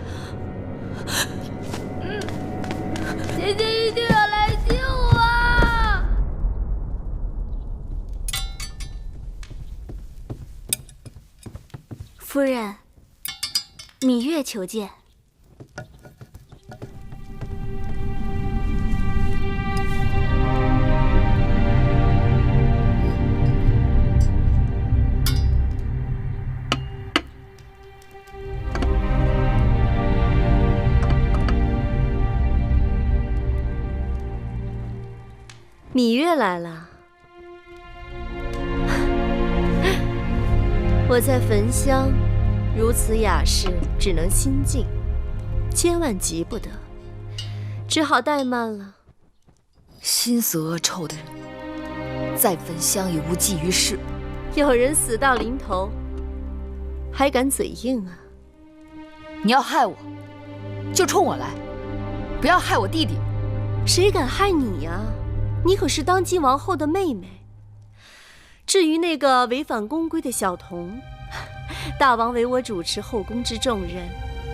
姐姐一定要来救我！夫人，芈月求见。芈月来了。我在焚香，如此雅事，只能心静，千万急不得，只好怠慢了。心死恶臭的人，再焚香也无济于事。有人死到临头，还敢嘴硬啊？你要害我，就冲我来，不要害我弟弟。谁敢害你呀？你可是当今王后的妹妹。至于那个违反宫规的小童，大王委我主持后宫之重任，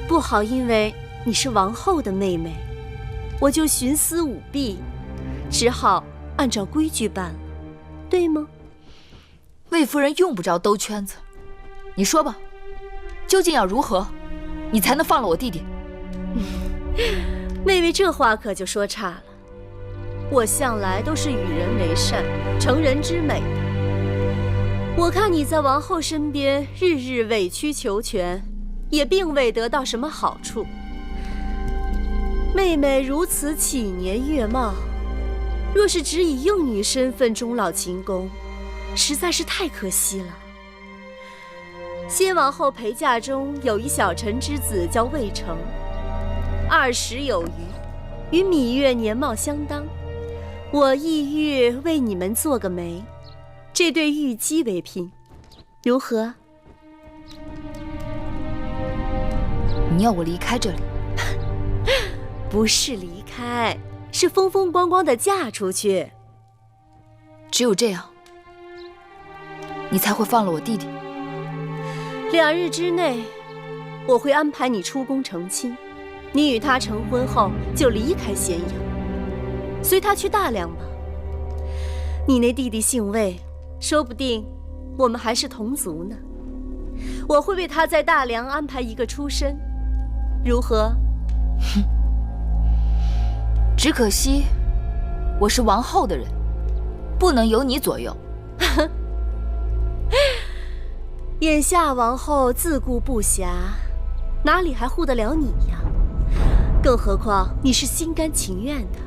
不好因为你是王后的妹妹，我就徇私舞弊，只好按照规矩办了，对吗？魏夫人用不着兜圈子，你说吧，究竟要如何，你才能放了我弟弟？妹妹这话可就说差了，我向来都是与人为善，成人之美的。我看你在王后身边日日委曲求全，也并未得到什么好处。妹妹如此启年月貌，若是只以幼女身份终老秦宫，实在是太可惜了。先王后陪嫁中有一小臣之子叫魏成，20有余，与芈月年貌相当。我意欲为你们做个媒，这对玉姬为聘，如何？你要我离开这里？不是离开，是风风光光的嫁出去。只有这样，你才会放了我弟弟。2日之内，我会安排你出宫成亲，你与他成婚后就离开咸阳，随他去大梁吧。你那弟弟姓魏，说不定我们还是同族呢。我会为他在大梁安排一个出身，如何？只可惜，我是王后的人，不能由你左右。眼下王后自顾不暇，哪里还护得了你呀？更何况你是心甘情愿的，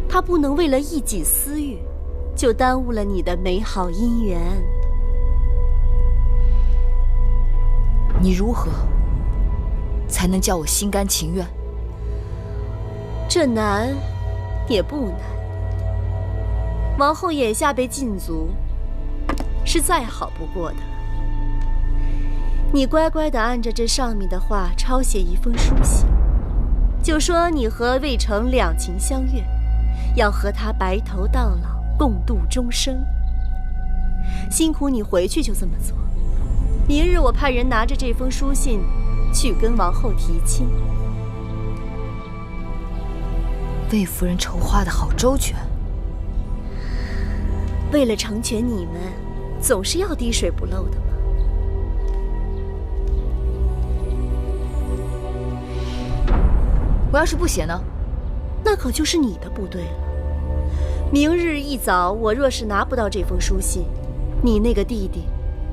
她不能为了一己私欲，就耽误了你的美好姻缘。你如何才能叫我心甘情愿？这难也不难。王后眼下被禁足，是再好不过的了。你乖乖地按着这上面的话抄写一封书信，就说你和魏成两情相悦，要和他白头到老，共度终生。辛苦你回去就这么做。明日我派人拿着这封书信去跟王后提亲。魏夫人筹划得好周全。为了成全你们，总是要滴水不漏的嘛。我要是不写呢？那可就是你的不对了。明日一早，我若是拿不到这封书信，你那个弟弟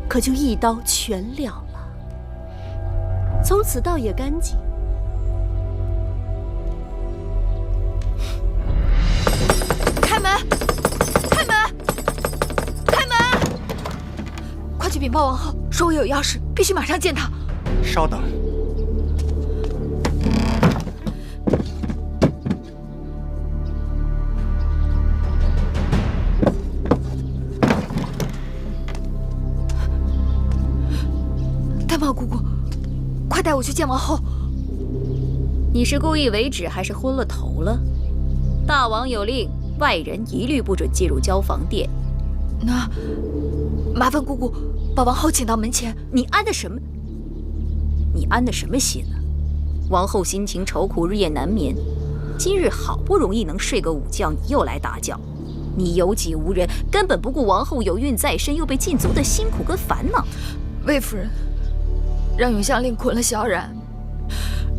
可就一刀全了了，从此倒也干净。开门！开门！开门！快去禀报王后，说我有要事，必须马上见她。稍等。丹茂姑姑，快带我去见王后。你是故意为止，还是昏了头了？大王有令，外人一律不准进入交房殿。那麻烦姑姑把王后请到门前。你安的什么？你安的什么心呢？王后心情愁苦，日夜难眠。今日好不容易能睡个午觉，你又来打搅。你有己无人，根本不顾王后有孕在身，又被禁足的辛苦跟烦恼。魏夫人让永相令捆了小冉，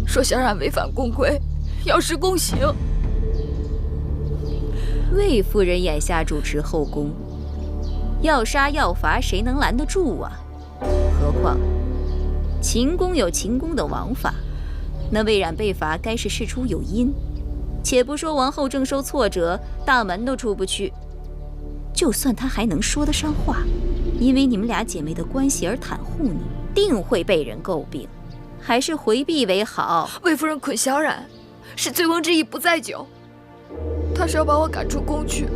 说小冉违反宫规，要施宫刑。魏夫人眼下主持后宫，要杀要罚，谁能拦得住啊？何况秦宫有秦宫的王法，那魏冉被罚，该是事出有因。且不说王后正受挫折，大门都出不去，就算她还能说得上话，因为你们俩姐妹的关系而袒护你，定会被人诟病。还是回避为好。魏夫人捆小冉，是醉翁之意不在酒，她是要把我赶出宫去。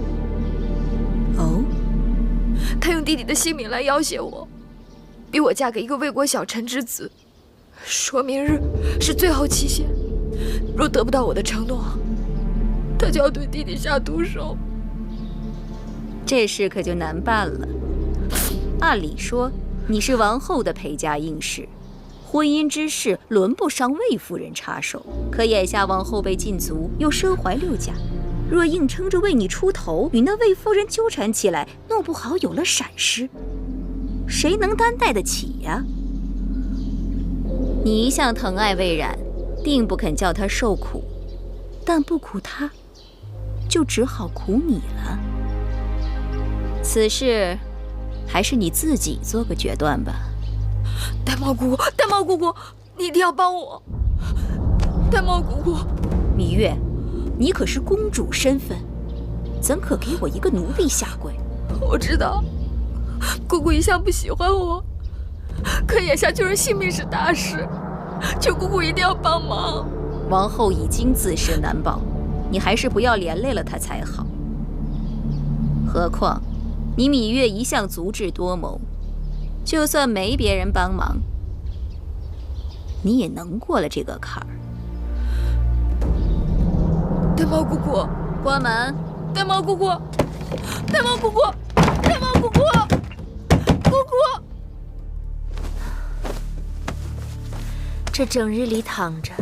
哦，她用弟弟的性命来要挟我，逼我嫁给一个魏国小臣之子，说明日是最后期限，若得不到我的承诺，她就要对弟弟下毒手。这事可就难办了。按理说，你是王后的陪嫁应试，婚姻之事轮不上魏夫人插手。可眼下王后被禁足，又身怀6甲，若硬撑着为你出头，与那魏夫人纠缠起来，弄不好有了闪失，谁能担待得起呀？你一向疼爱魏冉，定不肯叫她受苦，但不苦她，就只好苦你了。此事还是你自己做个决断吧。丹茂姑姑，丹茂姑姑，你一定要帮我。丹茂姑姑，芈月，你可是公主身份，怎可给我一个奴婢下跪？我知道，姑姑一向不喜欢我，可眼下救人性命是大事，求姑姑一定要帮忙。王后已经自身难保，你还是不要连累了她才好。何况你芈月一向足智多谋，就算没别人帮忙，你也能过了这个坎儿。丹茂姑姑，关门！丹茂姑姑，丹茂姑姑，丹茂姑姑，姑姑。这整日里躺着，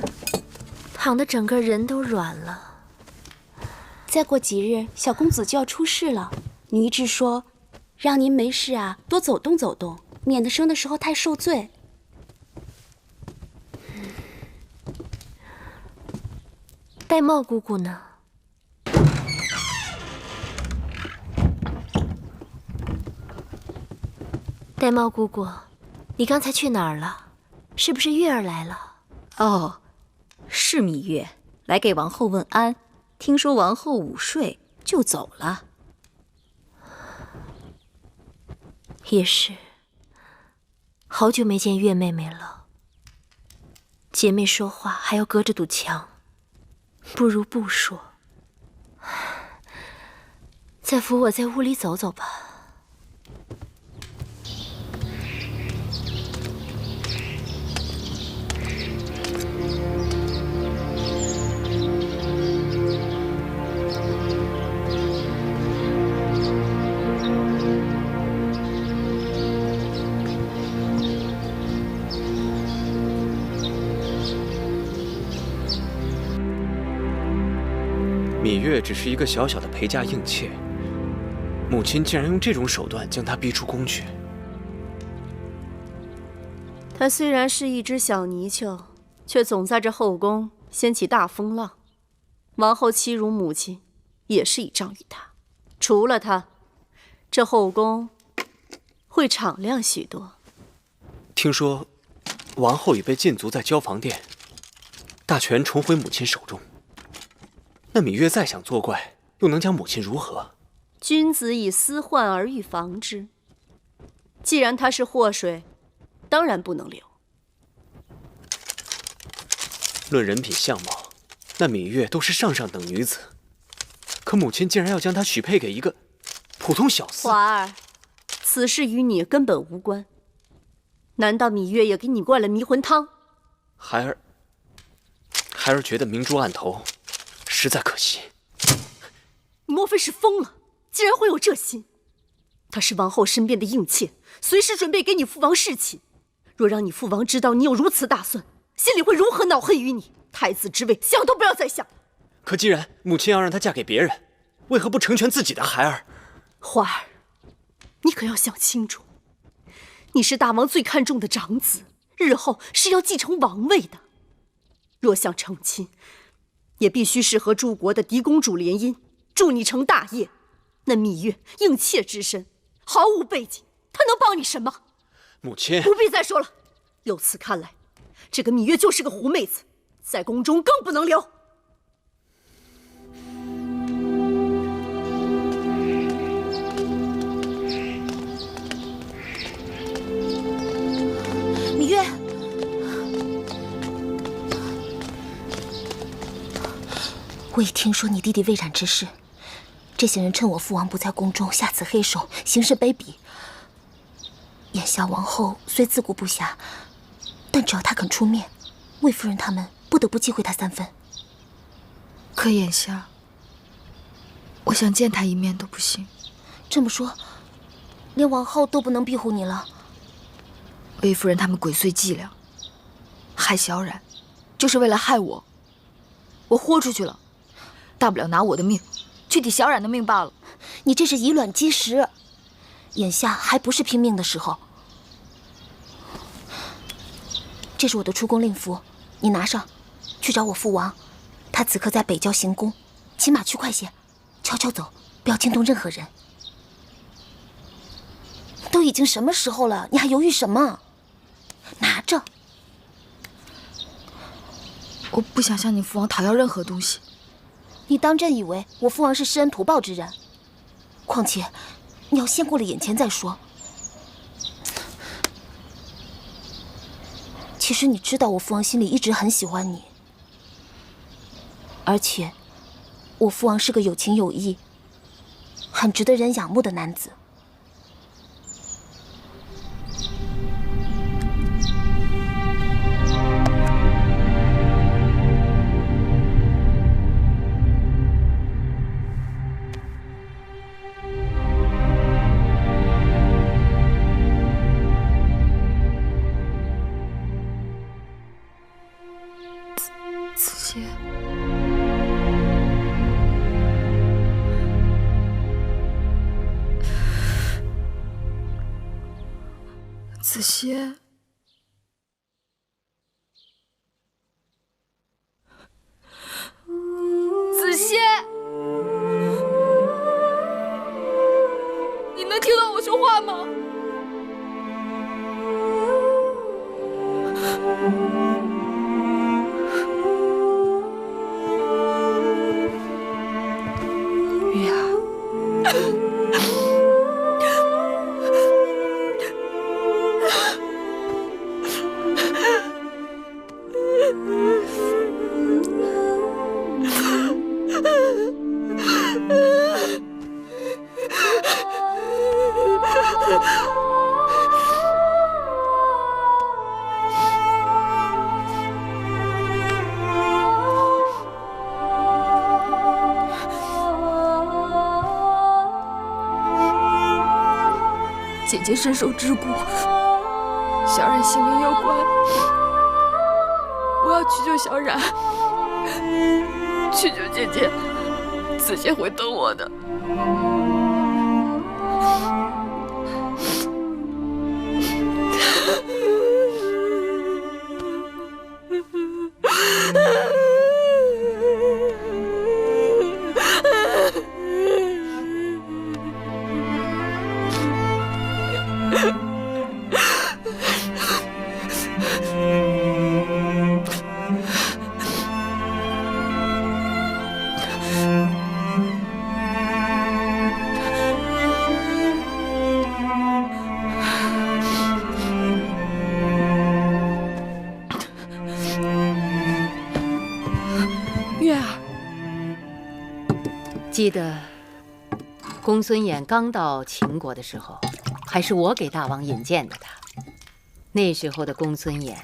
躺得整个人都软了。再过几日，小公子就要出世了。女医治说，让您没事啊，多走动走动，免得生的时候太受罪。玳瑁姑姑呢？玳瑁姑姑，你刚才去哪儿了？是不是月儿来了？哦，是芈月来给王后问安，听说王后午睡就走了。也是，好久没见月妹妹了。姐妹说话还要隔着堵墙，不如不说。再扶我在屋里走走吧。芈月只是一个小小的陪嫁应妾，母亲竟然用这种手段将她逼出宫去。她虽然是一只小泥鳅，却总在这后宫掀起大风浪。王后欺辱母亲，也是倚仗于她。除了她，这后宫会敞亮许多。听说，王后已被禁足在交房殿，大权重回母亲手中。那芈月再想作怪，又能将母亲如何？君子以私患而预防之。既然她是祸水，当然不能留。论人品相貌，那芈月都是上等女子，可母亲竟然要将她许配给一个普通小厮。华儿，此事与你根本无关。难道芈月也给你灌了迷魂汤？孩儿觉得明珠暗投，实在可惜。你莫非是疯了？竟然会有这心！她是王后身边的应妾，随时准备给你父王侍寝。若让你父王知道你有如此打算，心里会如何恼恨于你？太子之位，想都不要再想。可既然母亲要让她嫁给别人，为何不成全自己的孩儿？花儿，你可要想清楚，你是大王最看重的长子，日后是要继承王位的。若想成亲，也必须是和诸国的嫡公主联姻，助你成大业。那芈月应妾之身，毫无背景，她能帮你什么？母亲，不必再说了。由此看来，这个芈月就是个狐妹子，在宫中更不能留。芈月，我已听说你弟弟未染之事，这些人趁我父王不在宫中下此黑手，行事卑鄙。眼下王后虽自顾不暇，但只要她肯出面，魏夫人他们不得不忌讳她3分。可眼下，我想见她一面都不行。这么说，连王后都不能庇护你了？魏夫人他们鬼祟伎俩，害小冉，就是为了害我。我豁出去了，大不了拿我的命去抵小冉的命罢了。你这是以卵击石，眼下还不是拼命的时候。这是我的出宫令符，你拿上，去找我父王。他此刻在北郊行宫，骑马去快些，悄悄走，不要惊动任何人。都已经什么时候了，你还犹豫什么？拿着。我不想向你父王讨要任何东西。你当真以为我父王是施恩图报之人？况且，你要先过了眼前再说。其实你知道，我父王心里一直很喜欢你，而且，我父王是个有情有义、很值得人仰慕的男子。此歇。子歇，子歇，你能听到我说话吗？月儿。姐姐身受之苦，小冉心灵有关，我要去救小冉，去救姐姐，子歇会等我的。月儿，记得公孙衍刚到秦国的时候，还是我给大王引荐的他。那时候的公孙衍，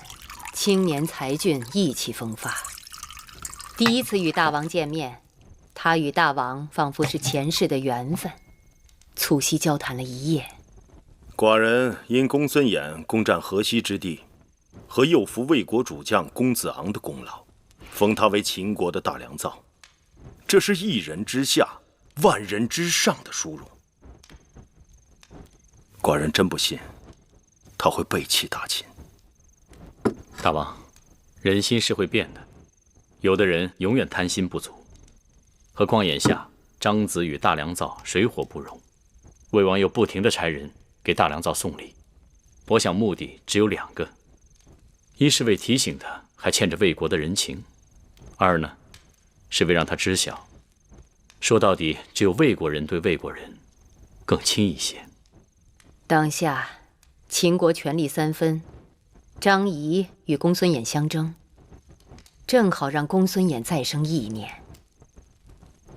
青年才俊，意气风发。第一次与大王见面，他与大王仿佛是前世的缘分，促膝交谈了一夜。寡人因公孙衍攻占河西之地，和诱服魏国主将公子昂的功劳，封他为秦国的大良造，这是一人之下，万人之上的殊荣。寡人真不信他会背弃大秦。大王，人心是会变的，有的人永远贪心不足。何况眼下张子与大良造水火不容，魏王又不停地差人给大良造送礼，我想目的只有两个：一是为提醒他还欠着魏国的人情；二呢，是为让他知晓，说到底只有魏国人对魏国人更亲一些。当下秦国权力三分，张仪与公孙衍相争，正好让公孙衍再生意念。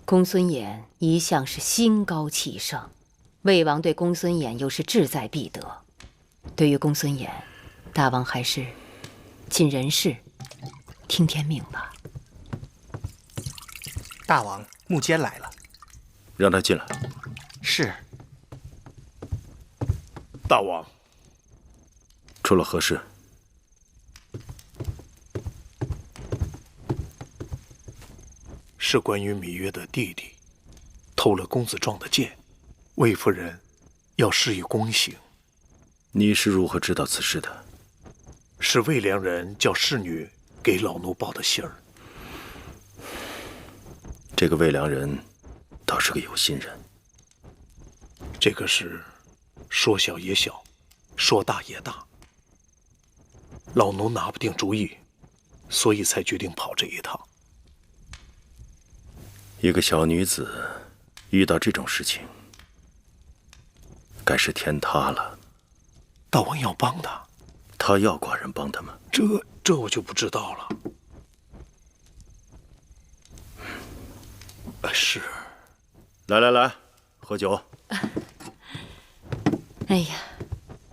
公孙衍一向是心高气盛，魏王对公孙衍又是志在必得。对于公孙衍，大王还是尽人事，听天命吧。大王，穆坚来了，让他进来。是。大王，出了何事？是关于芈月的弟弟偷了公子壮的剑，魏夫人要施以宫刑。你是如何知道此事的？是魏良人叫侍女给老奴报的信儿。这个魏良人倒是个有心人。这个事说小也小，说大也大，老奴拿不定主意，所以才决定跑这一趟。一个小女子遇到这种事情，该是天塌了。大王要帮他，他要寡人帮他吗？这我就不知道了。是。来，喝酒。哎呀，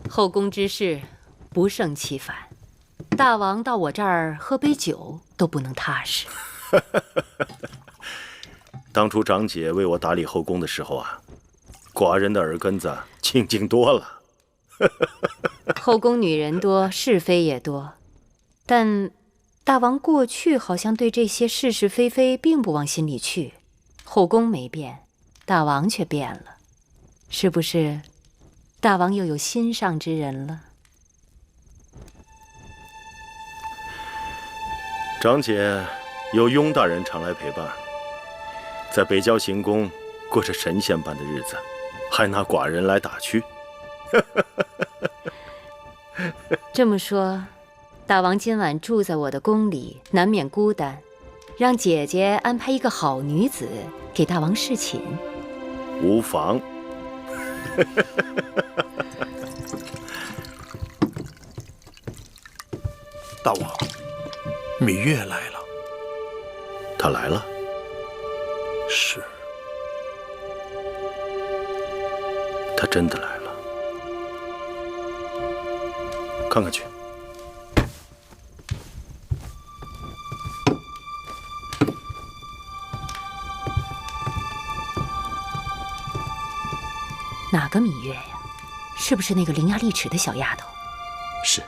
后宫之事不胜其烦，大王到我这儿喝杯酒都不能踏实。当初长姐为我打理后宫的时候啊，寡人的耳根子清净多了。后宫女人多，是非也多，但大王过去好像对这些是是非非并不往心里去，后宫没变，大王却变了，是不是？大王又有心上之人了？长姐有雍大人常来陪伴，在北郊行宫过着神仙般的日子，还拿寡人来打趣。这么说，大王今晚住在我的宫里，难免孤单，让姐姐安排一个好女子给大王侍寝，无妨。大王，芈月来了。她来了？是。她真的来了。看看去。哪个芈月呀？是不是那个伶牙俐齿的小丫头？是。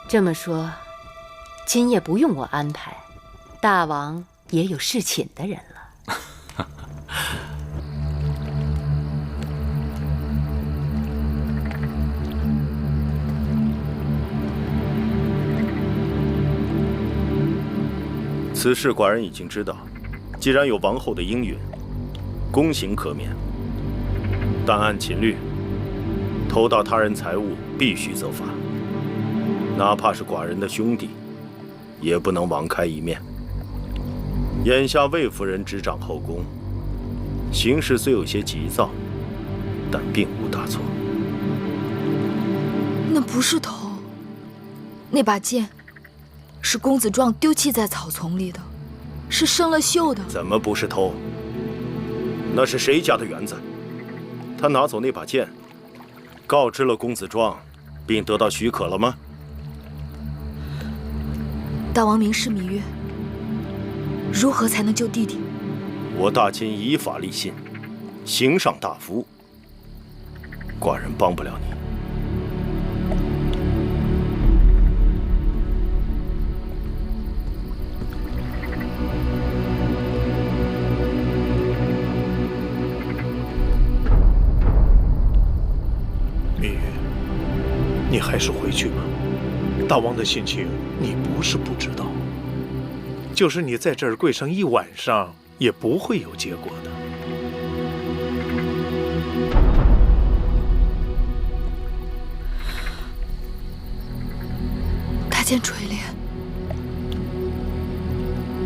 这么说，今夜不用我安排，大王也有侍寝的人了。此事寡人已经知道，既然有王后的应允，宫刑可免，但按秦律，偷盗他人财物必须责罚，哪怕是寡人的兄弟，也不能网开一面。眼下魏夫人执掌后宫，行事虽有些急躁，但并无大错。那不是偷，那把剑是公子壮丢弃在草丛里的，是生了锈的。怎么不是偷？那是谁家的园子？他拿走那把剑，告知了公子壮，并得到许可了吗？大王明示芈月，如何才能救弟弟？我大秦以法立信，刑上大夫，寡人帮不了你。芈月，你还是回去吧。大王的心情你不是不知道，就是你在这儿跪上一晚上，也不会有结果的。大剑垂怜，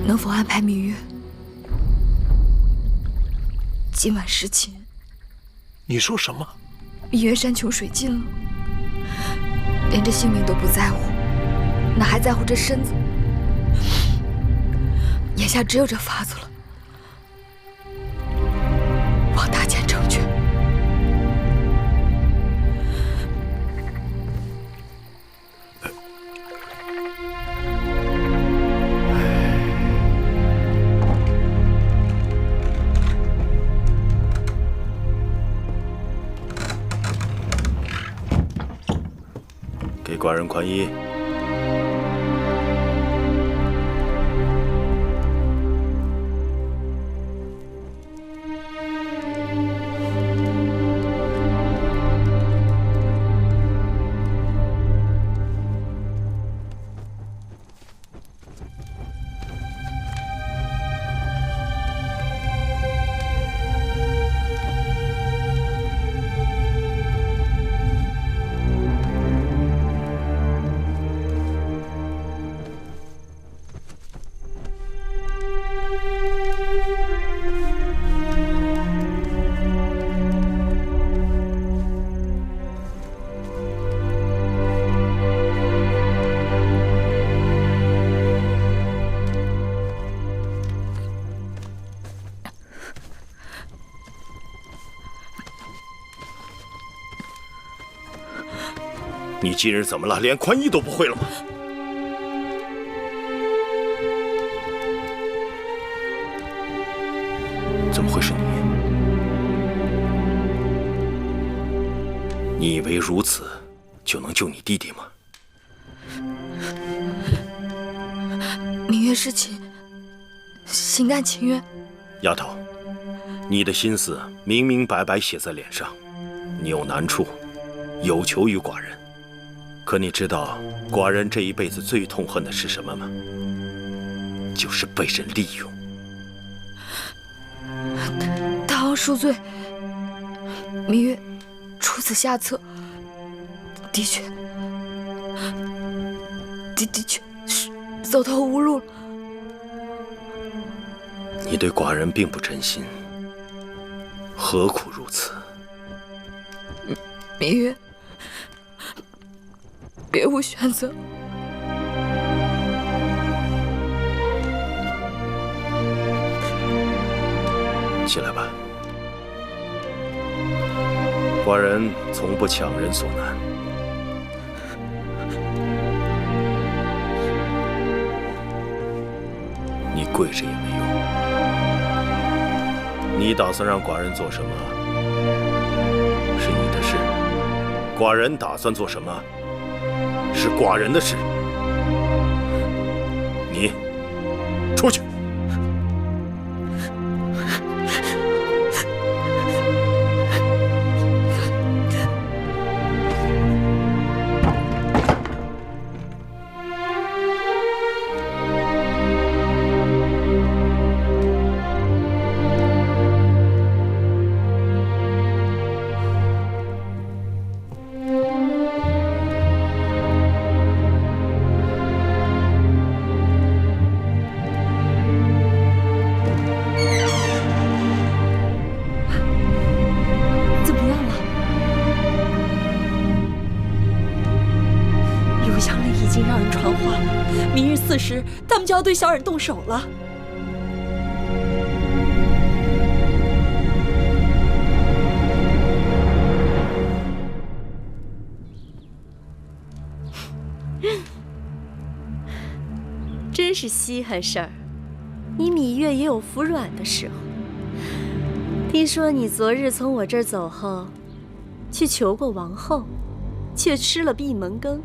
能否安排芈月今晚侍寝？你说什么？芈月山穷水尽了，连这性命都不在乎，哪还在乎这身子？眼下只有这法子了，望大剑成全。给寡人宽衣。你今日怎么了？连宽衣都不会了吗？怎么会是你？你以为如此就能救你弟弟吗？明月是情，心甘情愿。丫头，你的心思明明白白写在脸上，你有难处，有求于寡人。可你知道寡人这一辈子最痛恨的是什么吗？就是被人利用。大王恕罪，明月出此下策，的确是走投无路了。你对寡人并不真心，何苦如此？明月，别无选择。起来吧，寡人从不强人所难。你跪着也没用。你打算让寡人做什么，是你的事；寡人打算做什么，是寡人的事。你出去。4时，他们就要对小冉动手了。真是稀罕事儿，你芈月也有服软的时候。听说你昨日从我这儿走后，去求过王后，却吃了闭门羹。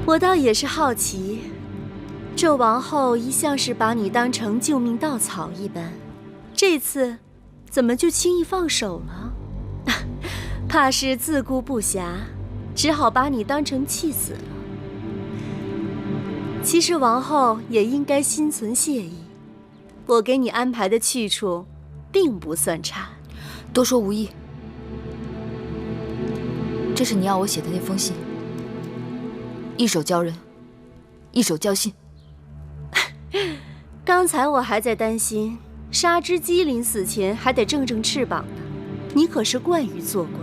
我倒也是好奇，这王后一向是把你当成救命稻草一般，这次怎么就轻易放手了？怕是自顾不暇，只好把你当成弃子了。其实王后也应该心存谢意，我给你安排的去处并不算差。多说无益，这是你要我写的那封信。一手交人，一手交信。刚才我还在担心，杀只鸡临死前还得正正翅膀呢。你可是惯于作怪。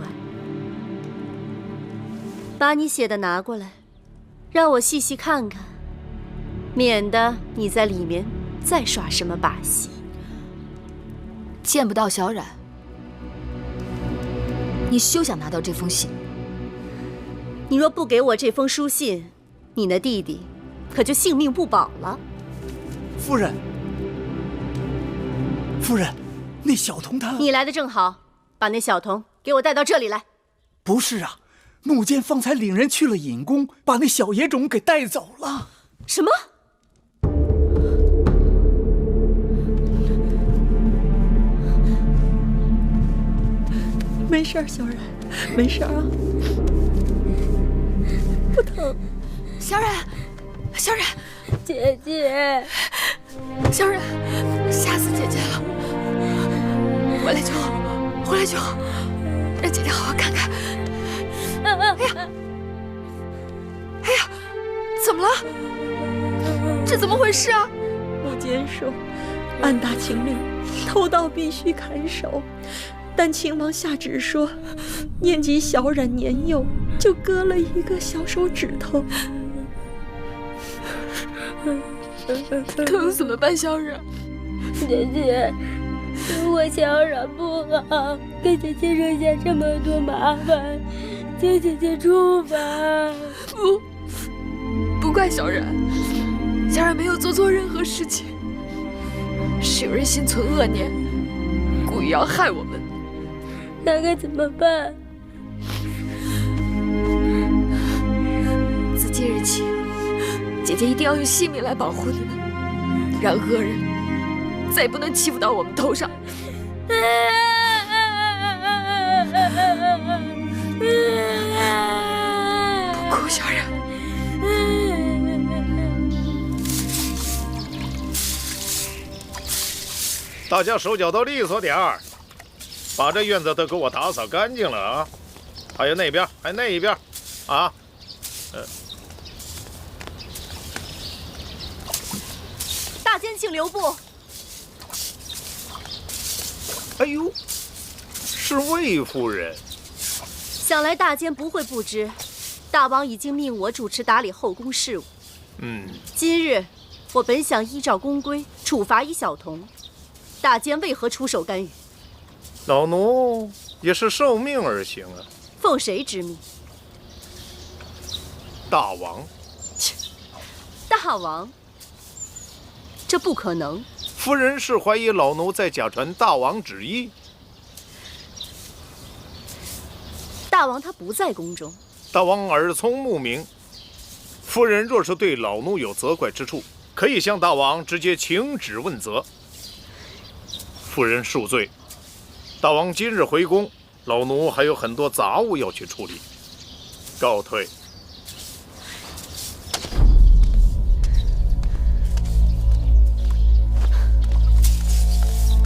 把你写的拿过来，让我细细看看，免得你在里面再耍什么把戏。见不到小冉，你休想拿到这封信。你若不给我这封书信，你那弟弟可就性命不保了。夫人，夫人，那小童他……你来的正好，把那小童给我带到这里来。不是啊，木剑方才领人去了隐宫，把那小野种给带走了。什么？没事儿，小冉，没事儿啊。不疼，小冉，小冉，姐姐，小冉，吓死姐姐了！回来就好，回来就好，让姐姐好好看看。哎呀，哎呀，怎么了？这怎么回事啊？木坚说，按大秦令，偷盗必须砍手。但秦王下旨说，念及小冉年幼，就割了一个小手指头。可怎么办，小冉？姐姐，我小冉不好，给姐姐惹下这么多麻烦，请姐姐处罚。不怪小冉，小冉没有做错任何事情，是有人心存恶念，故意要害我们。那该怎么办？自即日起，姐姐一定要用性命来保护你们，让恶人再也不能欺负到我们头上。不哭，小冉。大家手脚都利索点儿，把这院子都给我打扫干净了啊！还有那边，还那一边，啊，大监请留步。哎呦，是魏夫人。想来大监不会不知，大王已经命我主持打理后宫事务。今日我本想依照宫规处罚一小童，大监为何出手干预？老奴也是受命而行啊。奉谁之命？大王。大王，这不可能。夫人是怀疑老奴在假传大王旨意。大王他不在宫中。大王耳聪目明，夫人若是对老奴有责怪之处，可以向大王直接请旨问责。夫人恕罪。大王今日回宫，老奴还有很多杂务要去处理，告退。